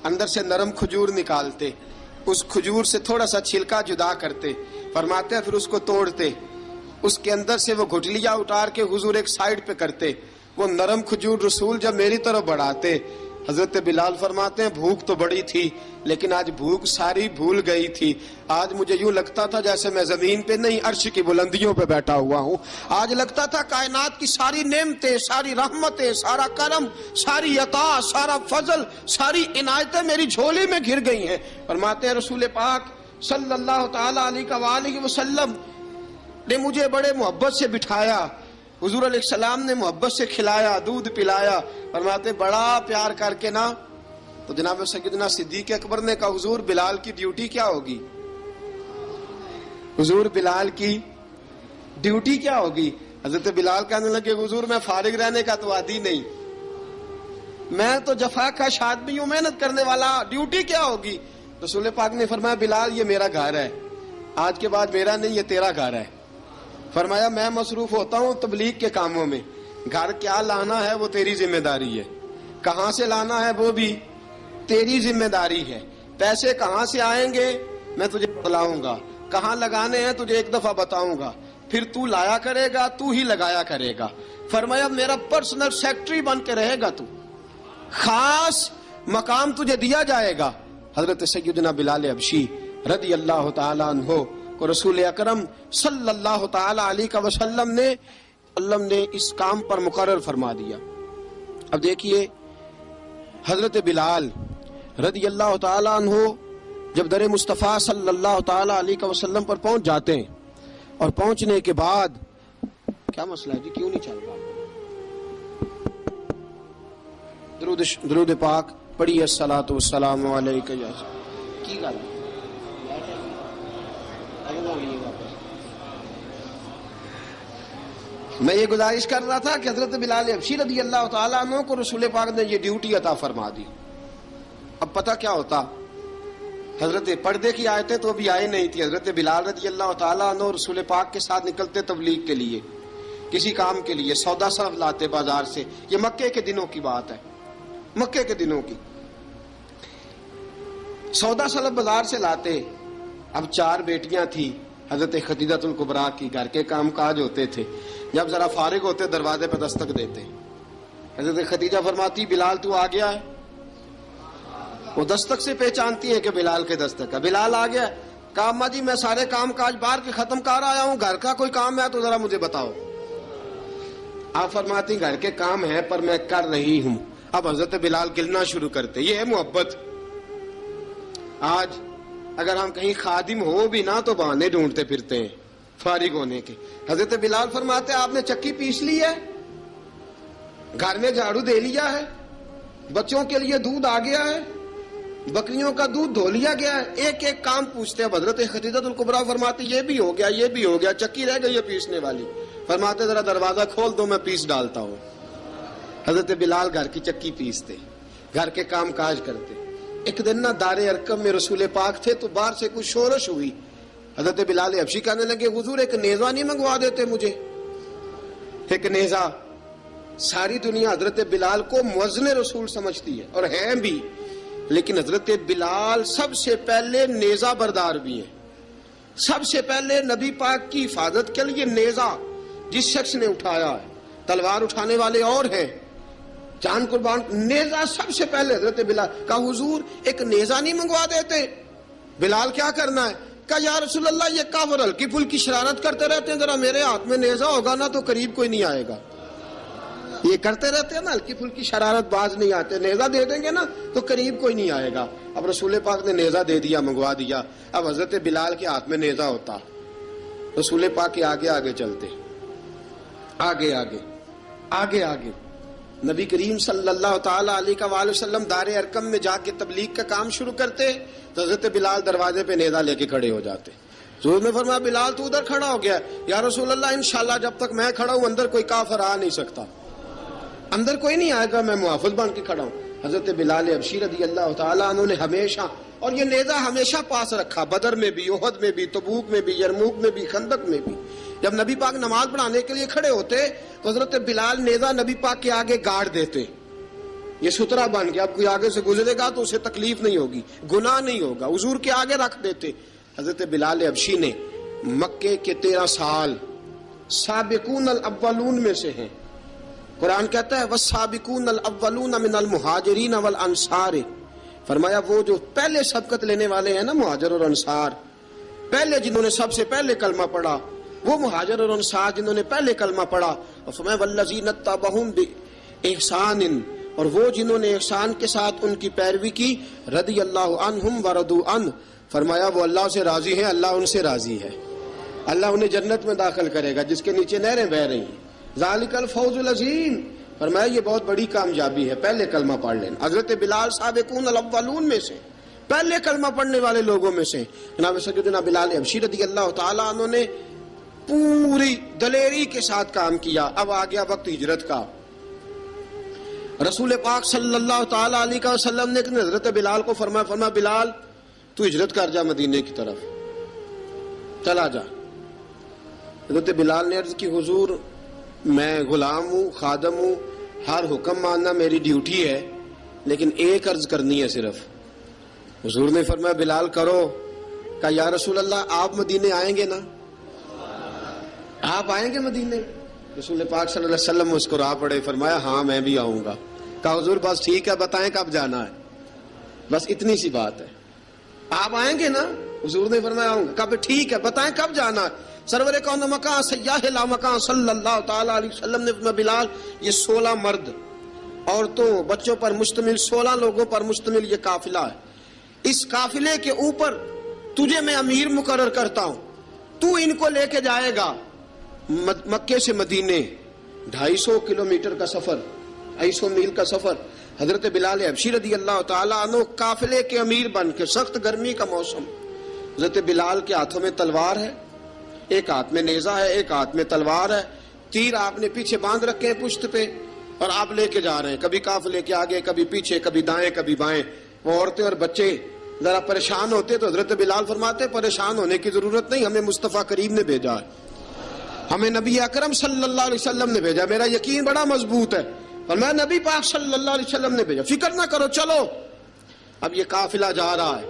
اندر سے نرم کھجور نکالتے, اس کھجور سے تھوڑا سا چھلکا جدا کرتے. فرماتے ہیں پھر اس کو توڑتے, اس کے اندر سے وہ گھٹلیاں اتار کے حضور ایک سائیڈ پہ کرتے. وہ نرم کھجور رسول جب میری طرف بڑھاتے, حضرت بلال فرماتے ہیں بھوک تو بڑی تھی لیکن آج بھوک ساری بھول گئی تھی. آج مجھے یوں لگتا تھا جیسے میں زمین پہ نہیں عرش کی بلندیوں پہ بیٹھا ہوا ہوں. آج لگتا تھا کائنات کی ساری نعمتیں, ساری رحمتیں, سارا کرم, ساری عطا, سارا فضل, ساری عنایتیں میری جھولی میں گھر گئی ہیں. فرماتے ہیں رسول پاک صلی اللہ تعالی علیہ وسلم نے مجھے بڑے محبت سے بٹھایا, حضور علیہ السلام نے محبت سے کھلایا, دودھ پلایا. فرماتے بڑا پیار کر کے نا, تو جناب سیدنا صدیق اکبر نے کہا حضور بلال کی ڈیوٹی کیا ہوگی, حضور بلال کی ڈیوٹی کیا ہوگی. حضرت بلال کہنے لگے حضور میں فارغ رہنے کا تو عادی نہیں, میں تو جفا کش آدمی ہوں, محنت کرنے والا, ڈیوٹی کیا ہوگی. رسول پاک نے فرمایا بلال یہ میرا گھر ہے, آج کے بعد میرا نہیں یہ تیرا گھر ہے. فرمایا میں مصروف ہوتا ہوں تبلیغ کے کاموں میں, گھر کیا لانا ہے وہ تیری ذمہ داری ہے, کہاں سے لانا ہے وہ بھی تیری ذمہ داری ہے, پیسے کہاں سے آئیں گے میں تجھے بتلاؤں گا, کہاں لگانے ہیں تجھے ایک دفعہ بتاؤں گا, پھر تو لایا کرے گا, تو ہی لگایا کرے گا. فرمایا میرا پرسنل سیکٹری بن کے رہے گا, تو خاص مقام تجھے دیا جائے گا. حضرت سیدنا بلال حبشی رضی اللہ تعالی عنہ کو رسول اکرم صلی اللہ تعالی علیہ وسلم نے اس کام پر مقرر فرما دیا. اب دیکھیے حضرت بلال رضی اللہ تعالی عنہ جب در مصطفیٰ صلی اللہ تعالی علیہ وسلم پر پہنچ جاتے ہیں, اور پہنچنے کے بعد کیا مسئلہ ہے جی, کیوں نہیں چل رہا؟ درود پاک پڑھیے الصلاۃ والسلام علیکہ. کی گل میں یہ گزارش کر رہا تھا کہ حضرت بلال حبشی رضی اللہ تعالیٰ عنہ کو رسول پاک نے یہ ڈیوٹی عطا فرما دی. اب پتہ کیا ہوتا, حضرت پردے کی آیتیں تو ابھی آئی نہیں تھی. حضرت بلال رضی اللہ تعالیٰ عنہ رسول پاک کے ساتھ نکلتے تبلیغ کے لیے, کسی کام کے لیے, سودا صرف لاتے بازار سے. یہ مکے کے دنوں کی بات ہے, مکے کے دنوں کی. سودا صرف بازار سے لاتے. اب 4 بیٹیاں تھی حضرت خدیجہ الکبریٰ کی, گھر کے کام کاج ہوتے تھے. جب ذرا فارغ ہوتے دروازے پہ دستک دیتے. حضرت خدیجہ فرماتی بلال تو آ گیا ہے. وہ دستک سے پہچانتی ہے کہ بلال کے دستک ہے. بلال آ گیا. کہا اماں جی میں سارے کام کاج باہر کے ختم کر آیا ہوں, گھر کا کوئی کام ہے تو ذرا مجھے بتاؤ. آپ فرماتی گھر کے کام ہے پر میں کر رہی ہوں. اب حضرت بلال گلنا شروع کرتے. یہ ہے محبت. آج اگر ہم کہیں خادم ہو بھی نہ تو بہانے ڈھونڈتے پھرتے ہیں فارغ ہونے کے. حضرت بلال فرماتے آپ نے چکی پیس لی ہے, گھر میں جھاڑو دے لیا ہے, بچوں کے لیے دودھ آ گیا ہے, بکریوں کا دودھ دھو لیا گیا ہے, ایک ایک کام پوچھتے. اب حضرت خدیجہ الکبریٰ فرماتی یہ بھی ہو گیا, یہ بھی ہو گیا, چکی رہ گئی ہے پیسنے والی. فرماتے ذرا دروازہ کھول دو میں پیس ڈالتا ہوں. حضرت بلال گھر کی چکی پیستے, گھر کے کام کاج کرتے. ایک دن نہ دار ارقم میں رسول پاک تھے تو باہر سے کچھ شورش ہوئی. حضرت بلال حبشی کہنے لگے حضور ایک نیزہ نہیں منگوا دیتے مجھے. ایک نیزہ. ساری دنیا حضرت بلال کو مؤذن رسول سمجھتی ہے اور ہیں بھی, لیکن حضرت بلال سب سے پہلے نیزہ بردار بھی ہیں. سب سے پہلے نبی پاک کی حفاظت کے لیے نیزہ جس شخص نے اٹھایا ہے تلوار اٹھانے والے اور ہیں، جان قربان. نیزہ سب سے پہلے حضرت بلال کا حضور ایک نیزہ نہیں منگوا دیتے؟ بلال کیا کرنا ہے؟ کہا یا رسول اللہ یہ کافر ہلکی پھلکی شرارت کرتے رہتے ہیں، ذرا میرے ہاتھ میں نیزہ ہوگا نا تو قریب کوئی نہیں آئے گا. یہ کرتے رہتے ہیں نا ہلکی پھلکی شرارت، باز نہیں آتے، نیزہ دے دیں گے نا تو قریب کوئی نہیں آئے گا. اب رسول پاک نے نیزہ دے دیا، منگوا دیا. اب حضرت بلال کے ہاتھ میں نیزہ ہوتا، رسول پاک کے آگے آگے چلتے، آگے آگے آگے آگے. نبی کریم صلی اللہ تعالی علیہ وآلہ وسلم دار ارقم میں جا کے تبلیغ کا کام شروع کرتے تو حضرت بلال دروازے پہ نیزہ لے کے کھڑے ہو جاتے. حضور نے فرمایا بلال تو ادھر کھڑا ہو گیا. یا رسول اللہ انشاءاللہ جب تک میں کھڑا ہوں اندر کوئی کافر آ نہیں سکتا، اندر کوئی نہیں آئے گا، میں محافظ بن کے کھڑا ہوں. حضرت بلال حبشی رضی اللہ تعالیٰ عنہ نے ہمیشہ، اور یہ نیزہ ہمیشہ پاس رکھا، بدر میں بھی، احد میں بھی، تبوک میں بھی، یرموک میں بھی، خندق میں بھی. جب نبی پاک نماز پڑھانے کے لیے کھڑے ہوتے تو حضرت بلال نیزہ نبی پاک کے آگے گاڑ دیتے. یہ سترا بن گیا، اب کوئی آگے سے گزرے گا تو اسے تکلیف نہیں ہوگی، گناہ نہیں ہوگا، حضور کے آگے رکھ دیتے. حضرت بلال حبشی نے مکے کے 13 سال سابقون الاولون میں سے ہیں. قرآن کہتا ہے والسابقون الاولون من المہاجرین والانصار. فرمایا وہ جو پہلے سبقت لینے والے ہیں نا مہاجر اور انصار، پہلے جنہوں نے سب سے پہلے کلمہ پڑھا، وہ مہاجر اور انصار جنہوں نے پہلے کلمہ پڑھا. اور فرمایا والذین اتبعوہم بإحسان، اور وہ جنہوں نے احسان کے ساتھ ان کی پیروی کی، رضی اللہ عنہم ورضوا عنہ. فرمایا وہ اللہ سے راضی ہیں، اللہ ان سے راضی ہے، اللہ انہیں جنت میں داخل کرے گا جس کے نیچے نہریں بہہ رہی ہیں. ذالک الفوز العظیم. فرمایا یہ بہت بڑی کامیابی ہے، پہلے کلمہ پڑھ لینا. حضرت بلال سابقون الاولون میں سے، پہلے کلمہ پڑھنے والے لوگوں میں سے. جناب سیدنا بلال حبشی رضی اللہ تعالیٰ عنہ نے پوری دلیری کے ساتھ کام کیا. اب آ گیا وقت ہجرت کا. رسول پاک صلی اللہ تعالیٰ علیہ وسلم نے حضرت بلال کو فرمایا بلال تو ہجرت کر جا مدینے کی طرف، چلا جا. حضرت بلال نے عرض کی حضور میں غلام ہوں، خادم ہوں، ہر حکم ماننا میری ڈیوٹی ہے، لیکن ایک عرض کرنی ہے صرف. حضور نے فرمایا بلال کرو. کہا یا رسول اللہ آپ مدینے آئیں گے نا؟ آپ آئیں گے مدینے؟ رسول پاک صلی اللہ علیہ وسلم مسکرا پڑے، فرمایا ہاں میں بھی آؤں گا. کہا حضور بس ٹھیک ہے، بتائیں کب جانا ہے، بس اتنی سی بات ہے. آپ آئیں گے نا؟ حضور نے فرمایا آؤں گا. کہا ٹھیک ہے، بتائیں کب جانا ہے. سرور کون مکان سیاح لا مکان صلی اللہ تعالی علیہ وسلم نے فرمایا بلال یہ 16 مرد، عورتوں، بچوں پر مشتمل 16 لوگوں پر مشتمل یہ قافلہ ہے. اس قافلے کے اوپر تجھے میں امیر مقرر کرتا ہوں، تو ان کو لے کے جائے گا مکے سے مدینے. 250 کلومیٹر کا سفر، 250 میل کا سفر. حضرت بلال حبشی رضی اللہ تعالیٰ عنہ قافلے کے امیر بن کے، سخت گرمی کا موسم. حضرت بلال کے ہاتھوں میں تلوار ہے، ایک ہاتھ میں نیزہ ہے، ایک ہاتھ میں تلوار ہے. تیر آپ نے پیچھے باندھ رکھے ہیں پشت پہ، اور آپ لے کے جا رہے ہیں، کبھی قافلے کے آگے، کبھی پیچھے، کبھی دائیں کبھی بائیں. وہ عورتیں اور بچے ذرا پریشان ہوتے تو حضرت بلال فرماتے پریشان ہونے کی ضرورت نہیں، ہمیں مصطفیٰ کریم نے بھیجا ہے، ہمیں نبی اکرم صلی اللہ علیہ وسلم نے بھیجا. میرا یقین بڑا مضبوط ہے، اور میں نبی پاک صلی اللہ علیہ وسلم نے بھیجا، فکر نہ کرو، چلو. اب یہ قافلہ جا رہا ہے.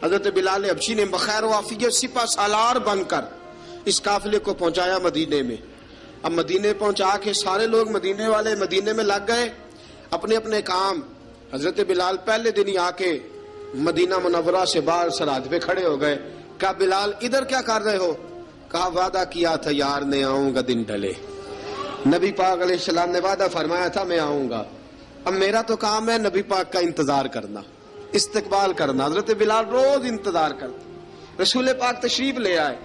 حضرت بلال حبشی نے بخیر و عافیت سپہ سالار بن کر اس قافلے کو پہنچایا مدینے میں. اب مدینے پہنچا کے سارے لوگ مدینے والے مدینے میں لگ گئے اپنے اپنے کام. حضرت بلال پہلے دن ہی آ کے مدینہ منورہ سے باہر سرحد پہ کھڑے ہو گئے. کہا بلال ادھر کیا کر رہے ہو؟ کہا وعدہ کیا تھا یار نے آؤں گا دن ڈھلے. نبی پاک علیہ السلام نے وعدہ فرمایا تھا میں آؤں گا. اب میرا تو کام ہے نبی پاک کا انتظار کرنا، استقبال کرنا. حضرت بلال روز انتظار کرتے. رسول پاک تشریف لے آئے.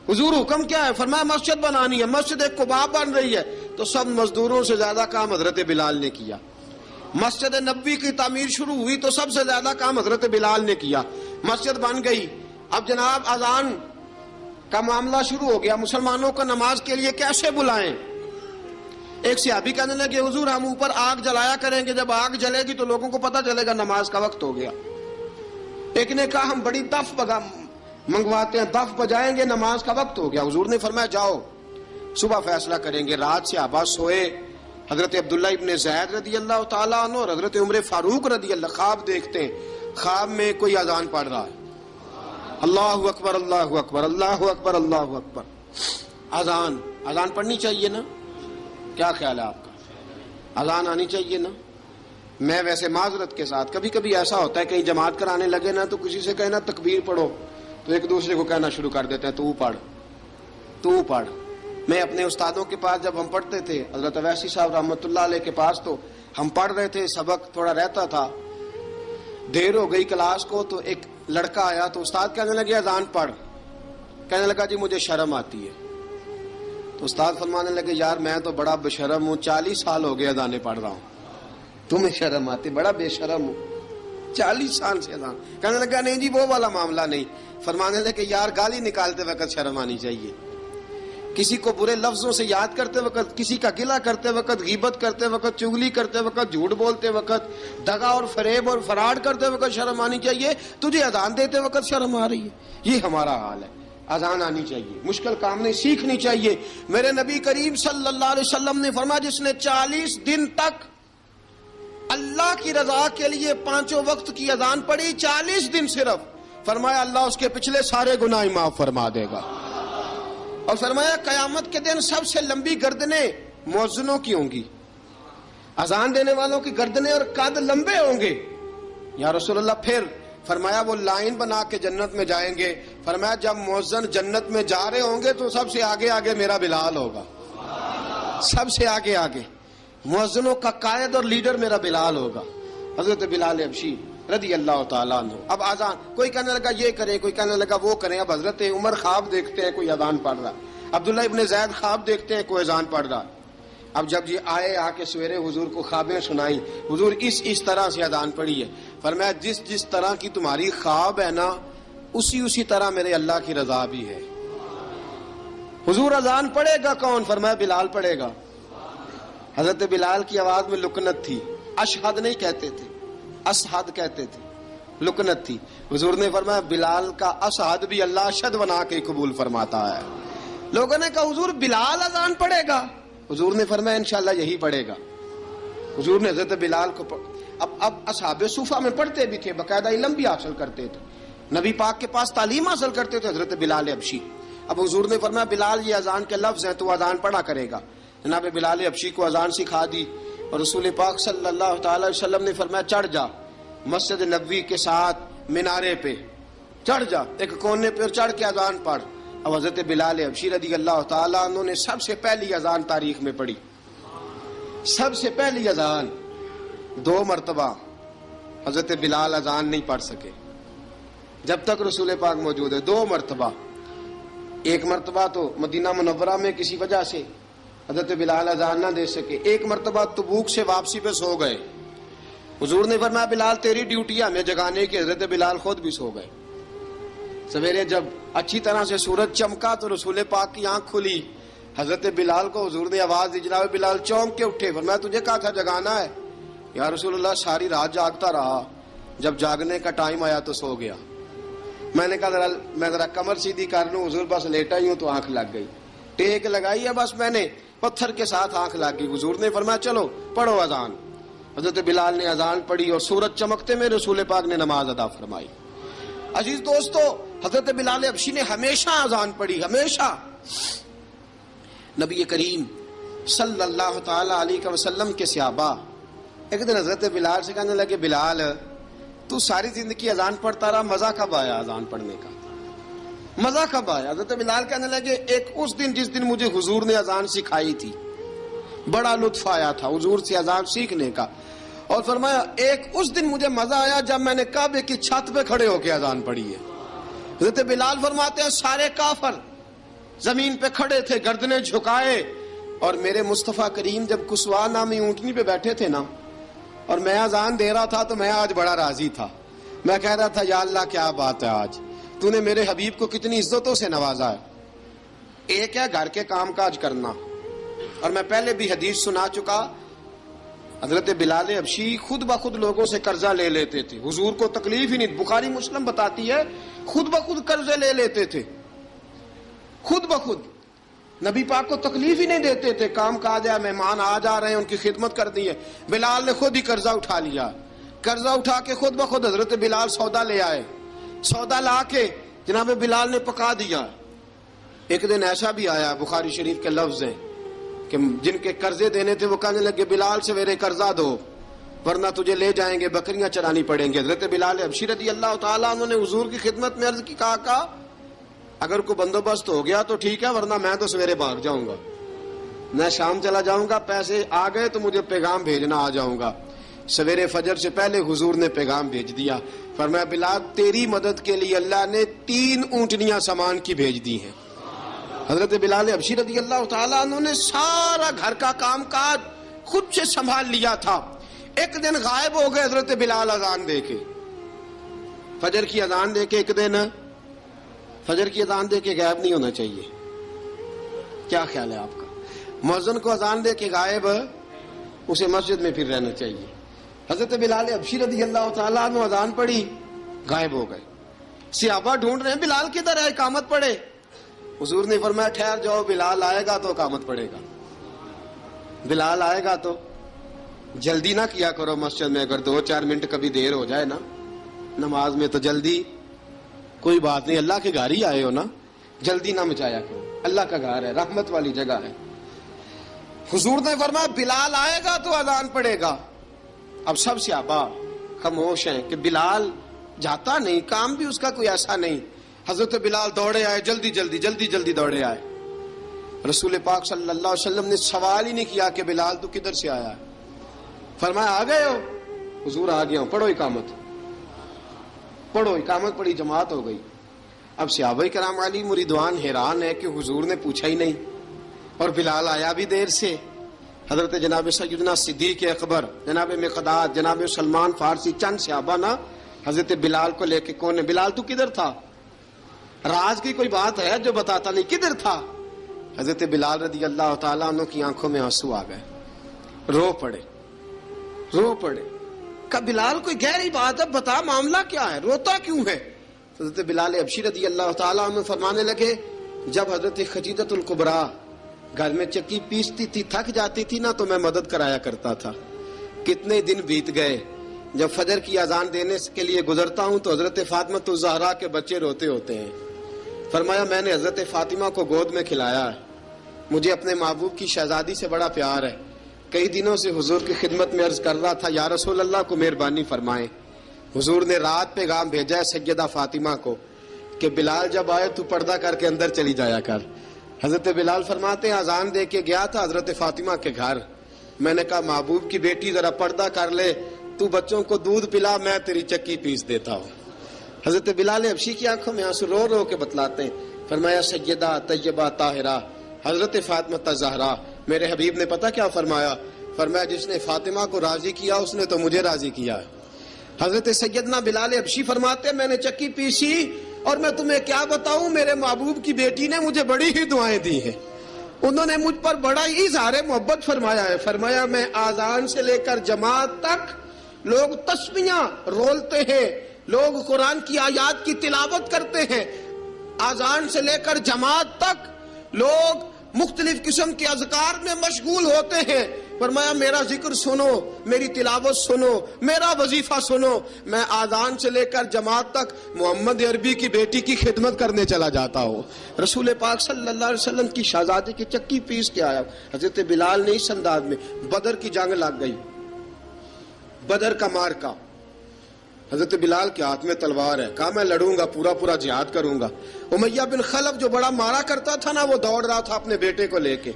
حضور حکم کیا ہے؟ فرمایا مسجد بنانی ہے. مسجد قباء بن رہی ہے. تو سب مزدوروں سے زیادہ کام حضرت بلال نے کیا. مسجد نبوی کی تعمیر شروع ہوئی تو سب سے زیادہ کام حضرت بلال نے کیا. مسجد بن گئی. اب جناب اذان کا معاملہ شروع ہو گیا. مسلمانوں کو نماز کے لیے کیسے بلائیں؟ ایک صحابی کہنے لگے حضور ہم اوپر آگ جلایا کریں گے، جب آگ جلے گی تو لوگوں کو پتہ چلے گا نماز کا وقت ہو گیا. ایک نے کہا ہم بڑی دف منگواتے ہیں، دف بجائیں گے، نماز کا وقت ہو گیا. حضور نے فرمایا جاؤ صبح فیصلہ کریں گے. رات سے صحابہ سوئے. حضرت عبداللہ ابن زید رضی اللہ تعالیٰ عنہ اور حضرت عمر فاروق رضی اللہ خواب دیکھتے ہیں. خواب میں کوئی اذان پڑھ رہا ہے، اللہ اکبر اللہ اکبر اللہ اکبر اللہ اکبر. اذان پڑھنی چاہیے نا. کیا خیال ہے آپ کا؟ اذان آنی چاہیے نا؟ میں ویسے معذرت کے ساتھ کبھی کبھی ایسا ہوتا ہے کہیں جماعت کرانے لگے نا تو کسی سے کہنا تکبیر پڑھو تو ایک دوسرے کو کہنا شروع کر دیتے ہیں تو پڑھ. میں اپنے استادوں کے پاس جب ہم پڑھتے تھے حضرت اویسی صاحب رحمۃ اللہ علیہ کے پاس تو ہم پڑھ رہے تھے, سبق تھوڑا رہتا تھا, دیر ہو گئی کلاس کو تو ایک لڑکا آیا تو استاد کہنے لگے اذان پڑھ. کہنے لگا جی مجھے شرم آتی ہے. تو استاد فرمانے لگے یار میں تو بڑا بشرم ہوں, 40 سال ہو گئے اذانیں پڑھ رہا ہوں, تمہیں شرم آتی؟ بڑا بے شرم ہوں, 40 سال سے اذان. کہنے لگا نہیں جی وہ والا معاملہ نہیں. فرمانے لگے یار گالی نکالتے وقت شرم آنی چاہیے, کسی کو برے لفظوں سے یاد کرتے وقت, کسی کا گلہ کرتے وقت, غیبت کرتے وقت, چغلی کرتے وقت, جھوٹ بولتے وقت, دغا اور فریب اور فراڈ کرتے وقت شرم آنی چاہیے. تجھے اذان دیتے وقت شرم آ رہی ہے. یہ ہمارا حال ہے. اذان آنی چاہیے, مشکل کام نہیں, سیکھنی چاہیے. میرے نبی کریم صلی اللہ علیہ وسلم نے فرمایا جس نے 40 دن تک اللہ کی رضا کے لیے 5 وقت کی اذان پڑھی, 40 دن صرف, فرمایا اللہ اس کے پچھلے سارے گناہ معاف فرما دے گا. اور فرمایا قیامت کے دن سب سے لمبی گردنیں مؤذنوں کی ہوں گی, اذان دینے والوں کی گردنیں اور قد لمبے ہوں گے. یا رسول اللہ پھر؟ فرمایا وہ لائن بنا کے جنت میں جائیں گے. فرمایا جب مؤذن جنت میں جا رہے ہوں گے تو سب سے آگے آگے میرا بلال ہوگا, سب سے آگے آگے مؤذنوں کا قائد اور لیڈر میرا بلال ہوگا, حضرت بلال حبشی رضی اللہ تعالیٰ عنہ. اب اذان کوئی کہنے لگا یہ کریں, کوئی کہنے لگا وہ کریں. اب حضرت عمر خواب دیکھتے ہیں کوئی اذان پڑھ رہا, عبداللہ ابن زید خواب دیکھتے ہیں کوئی اذان پڑھ رہا. اب جب یہ آئے آ کے سویرے حضور کو خوابیں سنائی, حضور اس طرح سے اذان پڑھی ہے. فرمایا جس طرح کی تمہاری خواب ہے نا اسی طرح میرے اللہ کی رضا بھی ہے. حضور اذان پڑھے گا کون؟ فرمایا بلال پڑھے گا. حضرت بلال کی آواز میں لکنت تھی, اشہد نہیں کہتے تھے, اسحد کہتے تھے, لکنت تھی. حضور نے فرمایا بلال کا اسحد بھی اللہ اشہد بنا کے قبول فرماتا ہے. لوگوں نے کہا حضور بلال اذان پڑھے گا؟ حضور نے فرمایا انشاءاللہ یہی پڑھے گا. حضور نے حضرت بلال کو اب اصحاب صوفہ میں پڑھتے بھی تھے, باقاعدہ علم بھی حاصل کرتے تھے, نبی پاک کے پاس تعلیم حاصل کرتے تھے, حضرت بلال حبشی. اب حضور نے فرمایا بلال یہ اذان کے لفظ ہیں تو اذان پڑھا کرے گا. جناب بلال حبشی کو اذان سکھا دی اور رسول پاک صلی اللہ تعالی وسلم نے فرمایا چڑھ جا مسجد نبوی کے ساتھ مینارے پہ, چڑھ جا ایک کونے پہ چڑھ کے اذان پڑھ. اب حضرت بلال حبشی رضی اللہ تعالیٰ عنہ نے سب سے پہلی اذان تاریخ میں پڑھی, سب سے پہلی اذان. 2 مرتبہ حضرت بلال اذان نہیں پڑھ سکے جب تک رسول پاک موجود ہے. 2 مرتبہ, ایک مرتبہ تو مدینہ منورہ میں کسی وجہ سے حضرت بلال اذان نہ دے سکے, ایک مرتبہ تبوک سے واپسی پہ سو گئے. حضور نے فرمایا بلال تیری ڈیوٹی ہے ہمیں جگانے کی. حضرت بلال خود بھی سو گئے. سویرے جب اچھی طرح سے سورج چمکا تو رسول پاک کی آنکھ کھلی, حضرت بلال کو حضور نے آواز دی, جناب بلال چونک کے اٹھے. فرمایا تجھے کہا تھا جگانا ہے. یا رسول اللہ ساری رات جاگتا رہا, جب جاگنے کا ٹائم آیا تو سو گیا. میں نے کہا میں ذرا کمر سیدھی کر لوں. حضور بس لیٹا ہی ہوں تو آنکھ لگ گئی, ٹیک لگائی ہے بس میں نے, پتھر کے ساتھ آنکھ لگ گئی. حضور نے فرمایا چلو پڑھو اذان. حضرت بلال نے اذان پڑھی اور سورج چمکتے میں رسول پاک نے نماز ادا فرمائی. عزیز دوستو حضرت بلال حبشی نے ہمیشہ اذان پڑھی, ہمیشہ. نبی کریم صلی اللہ تعالی علیہ وسلم کے صحابہ ایک دن حضرت بلال سے کہنے لگے بلال تو ساری زندگی اذان پڑھتا رہا, مزہ کب آیا اذان پڑھنے کا, مزہ کب آیا؟ حضرت بلال کہنے لگے ایک اس دن جس دن مجھے حضور نے اذان سکھائی تھی بڑا لطف آیا تھا حضور سے اذان سیکھنے کا. اور فرمایا ایک اس دن مجھے مزہ آیا جب میں نے کعبے کی چھت پہ کھڑے ہو کے اذان پڑھی ہے. حضرت بلال فرماتے ہیں سارے کافر زمین پہ کھڑے تھے گردنیں جھکائے, اور میرے مصطفیٰ کریم جب کسوا نامی اونٹنی پہ بیٹھے تھے نا اور میں اذان دے رہا تھا تو میں آج بڑا راضی تھا. میں کہہ رہا تھا یا اللہ کیا بات ہے, آج تو نے میرے حبیب کو کتنی عزتوں سے نوازا ہے. ایک ہے گھر کے کام کاج کرنا, اور میں پہلے بھی حدیث سنا چکا, حضرت بلال حبشی خود بخود لوگوں سے قرضہ لے لیتے تھے, حضور کو تکلیف ہی نہیں. بخاری مسلم بتاتی ہے خود بخود قرضے لے لیتے تھے, خود بخود. نبی پاک کو تکلیف ہی نہیں دیتے تھے, کام کاج ہے, مہمان آ جا رہے ہیں ان کی خدمت کر دی ہے. بلال نے خود ہی قرضہ اٹھا لیا, قرضہ اٹھا کے خود بخود حضرت بلال سودا لے آئے, سودا لا کے جناب بلال نے پکا دیا. ایک دن ایسا بھی آیا, بخاری شریف کے لفظ ہیں کہ جن کے قرضے دینے تھے وہ کہنے لگے بلال سویرے قرضہ دو ورنہ تجھے لے جائیں گے، بکریاں چرانی پڑیں گے۔ حضرت بلال حبشی رضی اللہ تعالیٰ عنہ نے حضور کی خدمت میں عرض کی، کہا اگر کوئی بندوبست ہو گیا تو ٹھیک ہے ورنہ میں تو سویرے بھاگ جاؤں گا، میں شام چلا جاؤں گا، پیسے آ گئے تو مجھے پیغام بھیجنا، آ جاؤں گا۔ سویرے فجر سے پہلے حضور نے پیغام بھیج دیا، فرمایا بلال تیری مدد کے لیے اللہ نے 3 اونٹنیاں سامان کی بھیج دی ہیں۔ حضرت بلال حبشی رضی اللہ تعالیٰ عنہ نے سارا گھر کا کام کاج خود سے سنبھال لیا تھا۔ ایک دن غائب ہو گئے حضرت بلال اذان دے کے، فجر کی اذان دے کے، ایک دن فجر کی اذان دے کے غائب نہیں ہونا چاہیے، کیا خیال ہے آپ کا؟ مؤذن کو اذان دے کے غائب، اسے مسجد میں پھر رہنا چاہیے۔ حضرت بلال حبشی رضی اللہ تعالیٰ عنہ اذان پڑھی، غائب ہو گئے۔ صحابہ ڈھونڈ رہے ہیں بلال کدھر ہے، اقامت پڑھے۔ حضور نے فرمایا ٹھہر جاؤ، بلال آئے گا تو اقامت پڑھے گا، بلال آئے گا تو جلدی نہ کیا کرو مسجد میں، اگر 2-4 منٹ کبھی دیر ہو جائے نا نماز میں تو جلدی کوئی بات نہیں، اللہ کے گھر ہی آئے ہو نا، جلدی نہ مچایا کرو، اللہ کا گھر ہے، رحمت والی جگہ ہے۔ حضور نے فرمایا بلال آئے گا تو اذان پڑے گا۔ اب سب صحابہ خاموش ہیں کہ بلال جاتا نہیں، کام بھی اس کا کوئی ایسا نہیں۔ حضرت بلال دوڑے آئے، جلدی جلدی جلدی جلدی دوڑے آئے۔ رسول پاک صلی اللہ علیہ وسلم نے سوال ہی نہیں کیا کہ بلال تو کدھر سے آیا ہے، فرمایا آ گئے ہو؟ حضور آ گیا ہوں، پڑھو اقامت، پڑھو اقامت پڑھی، جماعت ہو گئی۔ اب صحابہ کرام علی مریدوان حیران ہے کہ حضور نے پوچھا ہی نہیں اور بلال آیا بھی دیر سے۔ حضرت جناب سیدنا صدیق اکبر، جناب مقداد، جناب سلمان فارسی، چند صحابہ نا حضرت بلال کو لے کے، کون ہے بلال تو کدھر تھا؟ راز کی کوئی بات ہے جو بتاتا نہیں، کدھر تھا؟ حضرت بلال رضی اللہ تعالیٰ عنہ کی آنکھوں میں آنسو آ گئے، رو پڑے، رو پڑے۔ کہ بلال کوئی گہری بات ہے، بتا معاملہ کیا ہے، روتا کیوں ہے؟ حضرت بلال حبشی رضی اللہ تعالیٰ عنہ فرمانے لگے جب حضرت خدیجہ الکبریٰ گھر میں چکی پیستی تھی، تھک جاتی تھی نا تو میں مدد کرایا کرتا تھا۔ کتنے دن بیت گئے، جب فجر کی اذان دینے کے لیے گزرتا ہوں تو حضرت فاطمہ الزہرا کے بچے روتے ہوتے ہیں۔ فرمایا میں نے حضرت فاطمہ کو گود میں کھلایا ہے، مجھے اپنے محبوب کی شہزادی سے بڑا پیار ہے۔ کئی دنوں سے حضور کی خدمت میں عرض کر رہا تھا یا رسول اللہ کو مہربانی فرمائیں۔ حضور نے رات پیغام بھیجا ہے سیدہ فاطمہ کو کہ بلال جب آئے تو پردہ کر کے اندر چلی جایا کر۔ حضرت بلال فرماتے ہیں اذان دے کے گیا تھا حضرت فاطمہ کے گھر، میں نے کہا محبوب کی بیٹی ذرا پردہ کر لے، تو بچوں کو دودھ پلا، میں تیری چکی پیس دیتا ہوں۔ حضرت بلال حبشی کی آنکھوں میں آنسو رو رو کے بتلاتے ہیں، فرمایا سیدہ طیبہ طاہرہ حضرت فاطمہ الزہرا، میرے حبیب نے پتہ کیا فرمایا؟ فرمایا جس نے فاطمہ کو راضی کیا اس نے تو مجھے راضی کیا ہے۔ حضرت سیدنا بلال حبشی فرماتے ہیں میں نے چکی پیسی اور میں تمہیں کیا بتاؤں، میرے محبوب کی بیٹی نے مجھے بڑی ہی دعائیں دی ہیں، انہوں نے مجھ پر بڑا ہی اظہار محبت فرمایا ہے۔ فرمایا میں آذان سے لے کر جماعت تک لوگ تسبیحاں رولتے ہیں، لوگ قرآن کی آیات کی تلاوت کرتے ہیں، آذان سے لے کر جماعت تک لوگ مختلف قسم کے اذکار میں مشغول ہوتے ہیں۔ فرمایا میرا ذکر سنو، میری تلاوت سنو، میرا وظیفہ سنو، میں آذان سے لے کر جماعت تک محمد عربی کی بیٹی کی خدمت کرنے چلا جاتا ہوں۔ رسول پاک صلی اللہ علیہ وسلم کی شہزادی کی چکی پیس کے آیا۔ حضرت بلال نے اس انداز میں، بدر کی جنگ لگ گئی، بدر کا مارکا، حضرت بلال کے ہاتھ میں تلوار ہے، کہا میں لڑوں گا، پورا پورا جہاد کروں گا۔ امیہ بن خلف جو بڑا مارا کرتا تھا نا وہ دوڑ رہا تھا اپنے بیٹے کو لے کے،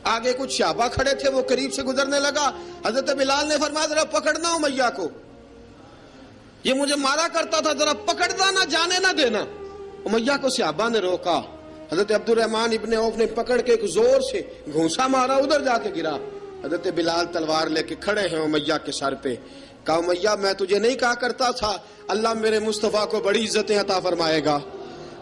آگے کچھ صحابہ کھڑے تھے، وہ قریب سے گزرنے لگا، حضرت بلال نے فرمایا ذرا پکڑنا امیہ کو، یہ مجھے مارا کرتا تھا، ذرا پکڑنا، نہ جانے نہ دینا۔ امیہ کو صحابہ نے روکا، حضرت عبد الرحمن ابن عوف نے پکڑ کے ایک زور سے گھونسا مارا، ادھر جا کے گرا۔ حضرت بلال تلوار لے کے کھڑے ہیں امیہ کے سر پہ، کہا امیہ میں تجھے نہیں کہا کرتا تھا اللہ میرے مصطفیٰ کو بڑی عزتیں عطا فرمائے گا،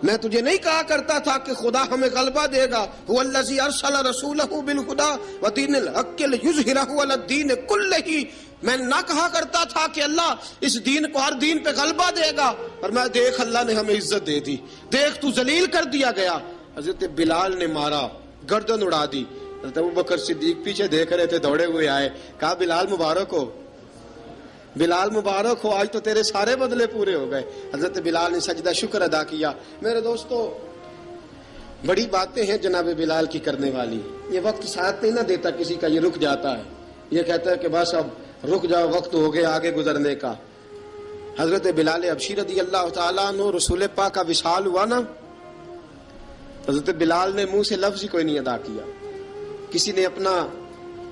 میں تجھے نہیں کہا کرتا تھا کہ خدا ہمیں غلبہ دے گا، هو الذی ارسل رسولہ بالہدی ودین الحق لیظہرہ علی الدین کلہ، میں نہ کہا کرتا تھا کہ اللہ اس دین کو ہر دین پہ غلبہ دے گا، اور میں دیکھ اللہ نے ہمیں عزت دے دی، دیکھ تو ذلیل کر دیا گیا۔ حضرت بلال نے مارا، گردن اڑا دی۔ حضرت ابوبکر صدیق پیچھے دیکھ رہے تھے، دوڑے ہوئے آئے، کہا بلال مبارک ہو، بلال مبارک ہو، آج تو تیرے سارے بدلے پورے ہو گئے۔ حضرت بلال نے سجدہ شکر ادا کیا۔ میرے دوستو بڑی باتیں ہیں جناب بلال کی کرنے والی. یہ وقت ساتھ نہیں نہ دیتا کسی کا, یہ رک جاتا ہے, یہ کہتا ہے کہ بس اب رک جاؤ, وقت ہو گیا آگے گزرنے کا. حضرت بلال حبشی رضی اللہ تعالیٰ عنہ رسول پاک کا وصال ہوا نا, حضرت بلال نے منہ سے لفظ ہی کوئی نہیں ادا کیا. کسی نے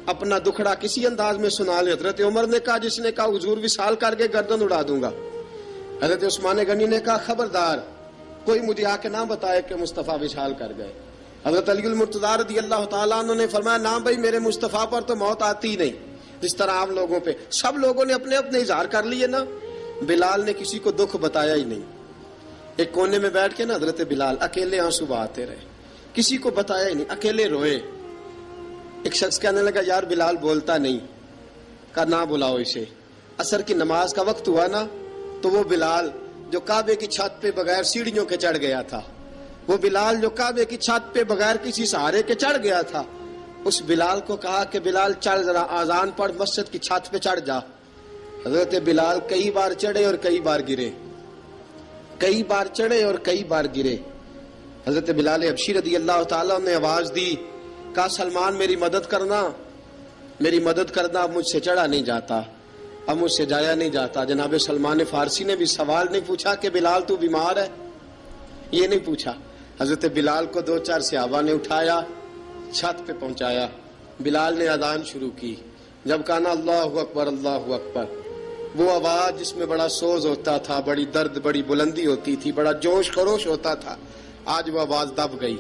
اپنا دکھڑا کسی انداز میں سنا لیا. حضرت عمر نے کہا, جس نے کہا حضور وصال کر کے گردن اڑا دوں گا. حضرت عثمان غنی نے کہا خبردار کوئی مجھے آ کے نہ بتائے کہ مصطفیٰ وصال کر گئے. حضرت علی المرتضیٰ رضی اللہ تعالیٰ عنہ نے فرمایا نہ بھائی, میرے مصطفیٰ پر تو موت آتی نہیں جس طرح عام لوگوں پہ. سب لوگوں نے اپنے اپنے اظہار کر لیے نا, بلال نے کسی کو دکھ بتایا ہی نہیں. ایک کونے میں بیٹھ کے نا حضرت بلال اکیلے آنسو بہاتے رہے, کسی کو بتایا ہی نہیں, اکیلے روئے. ایک شخص کہنے لگا یار بلال بولتا نہیں. کہا نہ بلاؤ اسے. عصر کی نماز کا وقت ہوا نا, تو وہ بلال جو کعبے کی چھت پہ بغیر سیڑھیوں کے چڑھ گیا تھا, وہ بلال جو کعبے کی چھت پہ بغیر کسی سہارے کے چڑھ گیا تھا, اس بلال کو کہا کہ بلال چڑھ ذرا, آذان پڑھ, مسجد کی چھت پہ چڑھ جا. حضرت بلال کئی بار چڑھے اور کئی بار گرے, کئی بار چڑھے اور کئی بار گرے. حضرت بلال حبشی رضی اللہ تعالیٰ نے آواز دی, کہا سلمان میری مدد کرنا, میری مدد کرنا, اب مجھ سے چڑھا نہیں جاتا, اب مجھ سے جایا نہیں جاتا. جناب سلمان فارسی نے بھی سوال نہیں پوچھا کہ بلال تو بیمار ہے, یہ نہیں پوچھا. حضرت بلال کو 2-4 صحابہ نے اٹھایا, چھت پہ پہنچایا. بلال نے اذان شروع کی. جب کہا نا اللہ اکبر اللہ اکبر, وہ آواز جس میں بڑا سوز ہوتا تھا, بڑی درد, بڑی بلندی ہوتی تھی, بڑا جوش خروش ہوتا تھا, آج وہ آواز دب گئی.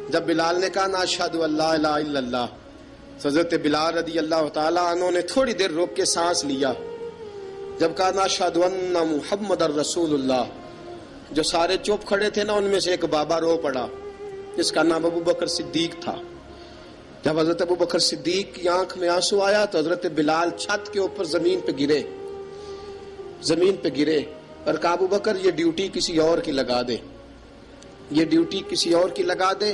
جب بلال نے کہا نا اشہد ان لا الہ الا اللہ, حضرت بلال رضی اللہ تعالیٰ عنہ نے تھوڑی دیر روک کے سانس لیا. جب کہا نا اشہد ان محمد الرسول اللہ, جو سارے چپ کھڑے تھے نا ان میں سے ایک بابا رو پڑا جس کا نام ابو بکر صدیق تھا. جب حضرت ابو بکر صدیق کی آنکھ میں آنسو آیا تو حضرت بلال چھت کے اوپر زمین پہ گرے, زمین پہ گرے, اور کہا ابو بکر یہ ڈیوٹی کسی اور کی لگا دے, یہ ڈیوٹی کسی اور کی لگا دے,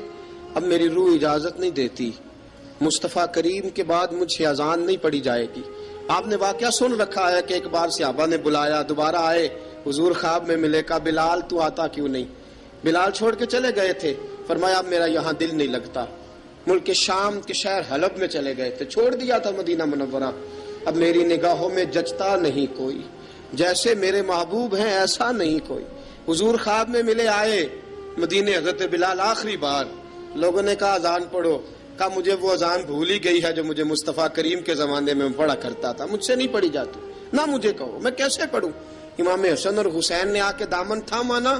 اب میری روح اجازت نہیں دیتی, مصطفیٰ کریم کے بعد مجھ سے اذان نہیں پڑھی جائے گی. آپ نے واقعہ سن رکھا ہے کہ ایک بار صحابہ نے بلایا, دوبارہ آئے, حضور خواب میں ملے, کہا بلال تو آتا کیوں نہیں. بلال چھوڑ کے چلے گئے تھے, فرمایا اب میرا یہاں دل نہیں لگتا. ملک شام کے شہر حلب میں چلے گئے تھے, چھوڑ دیا تھا مدینہ منورہ, اب میری نگاہوں میں جچتا نہیں کوئی, جیسے میرے محبوب ہیں ایسا نہیں کوئی. حضور خواب میں ملے, آئے مدینے. حضرت بلال آخری بار, لوگوں نے کہا اذان پڑھو, کہا مجھے وہ اذان بھول ہی گئی ہے جو مجھے مصطفیٰ کریم کے زمانے میں پڑھا کرتا تھا, مجھ سے نہیں پڑھی جاتی, نہ مجھے کہو, میں کیسے پڑھوں. امام حسن اور حسین نے آ کے دامن تھاما نا,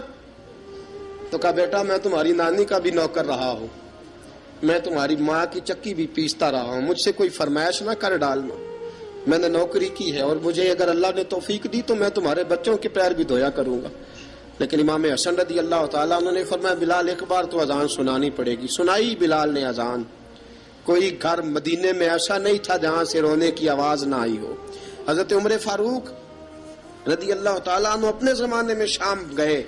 تو کہا بیٹا میں تمہاری نانی کا بھی نوکر رہا ہوں, میں تمہاری ماں کی چکی بھی پیستا رہا ہوں, مجھ سے کوئی فرمائش نہ کر ڈالنا, میں نے نوکری کی ہے, اور مجھے اگر اللہ نے توفیق دی تو میں تمہارے بچوں کے پیر بھی دھویا کروں گا. لیکن امام حسن رضی اللہ تعالیٰ عنہ نے فرمایا بلال ایک بار تو اذان سنانی پڑے گی. سنائی بلال نے اذان. کوئی گھر مدینے میں ایسا نہیں تھا جہاں سے رونے کی آواز نہ آئی ہو. حضرت عمر فاروق رضی اللہ تعالیٰ عنہ اپنے زمانے میں شام گئے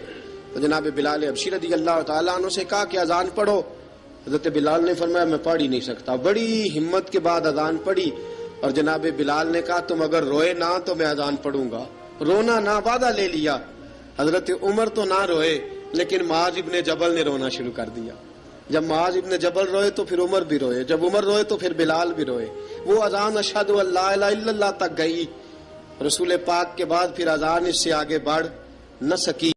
تو جناب بلال حبشی رضی اللہ تعالیٰ عنہ سے کہا کہ اذان پڑھو. حضرت بلال نے فرمایا میں پڑھ ہی نہیں سکتا. بڑی ہمت کے بعد اذان پڑھی, اور جناب بلال نے کہا تم اگر روئے نہ تو میں اذان پڑھوں گا, رونا نہ, وعدہ لے لیا. حضرت عمر تو نہ روئے, لیکن معاذ ابن جبل نے رونا شروع کر دیا. جب معاذ ابن جبل روئے تو پھر عمر بھی روئے, جب عمر روئے تو پھر بلال بھی روئے. وہ اذان اشہد ان لا الہ الا اللہ تک گئی. رسول پاک کے بعد پھر اذان اس سے آگے بڑھ نہ سکی.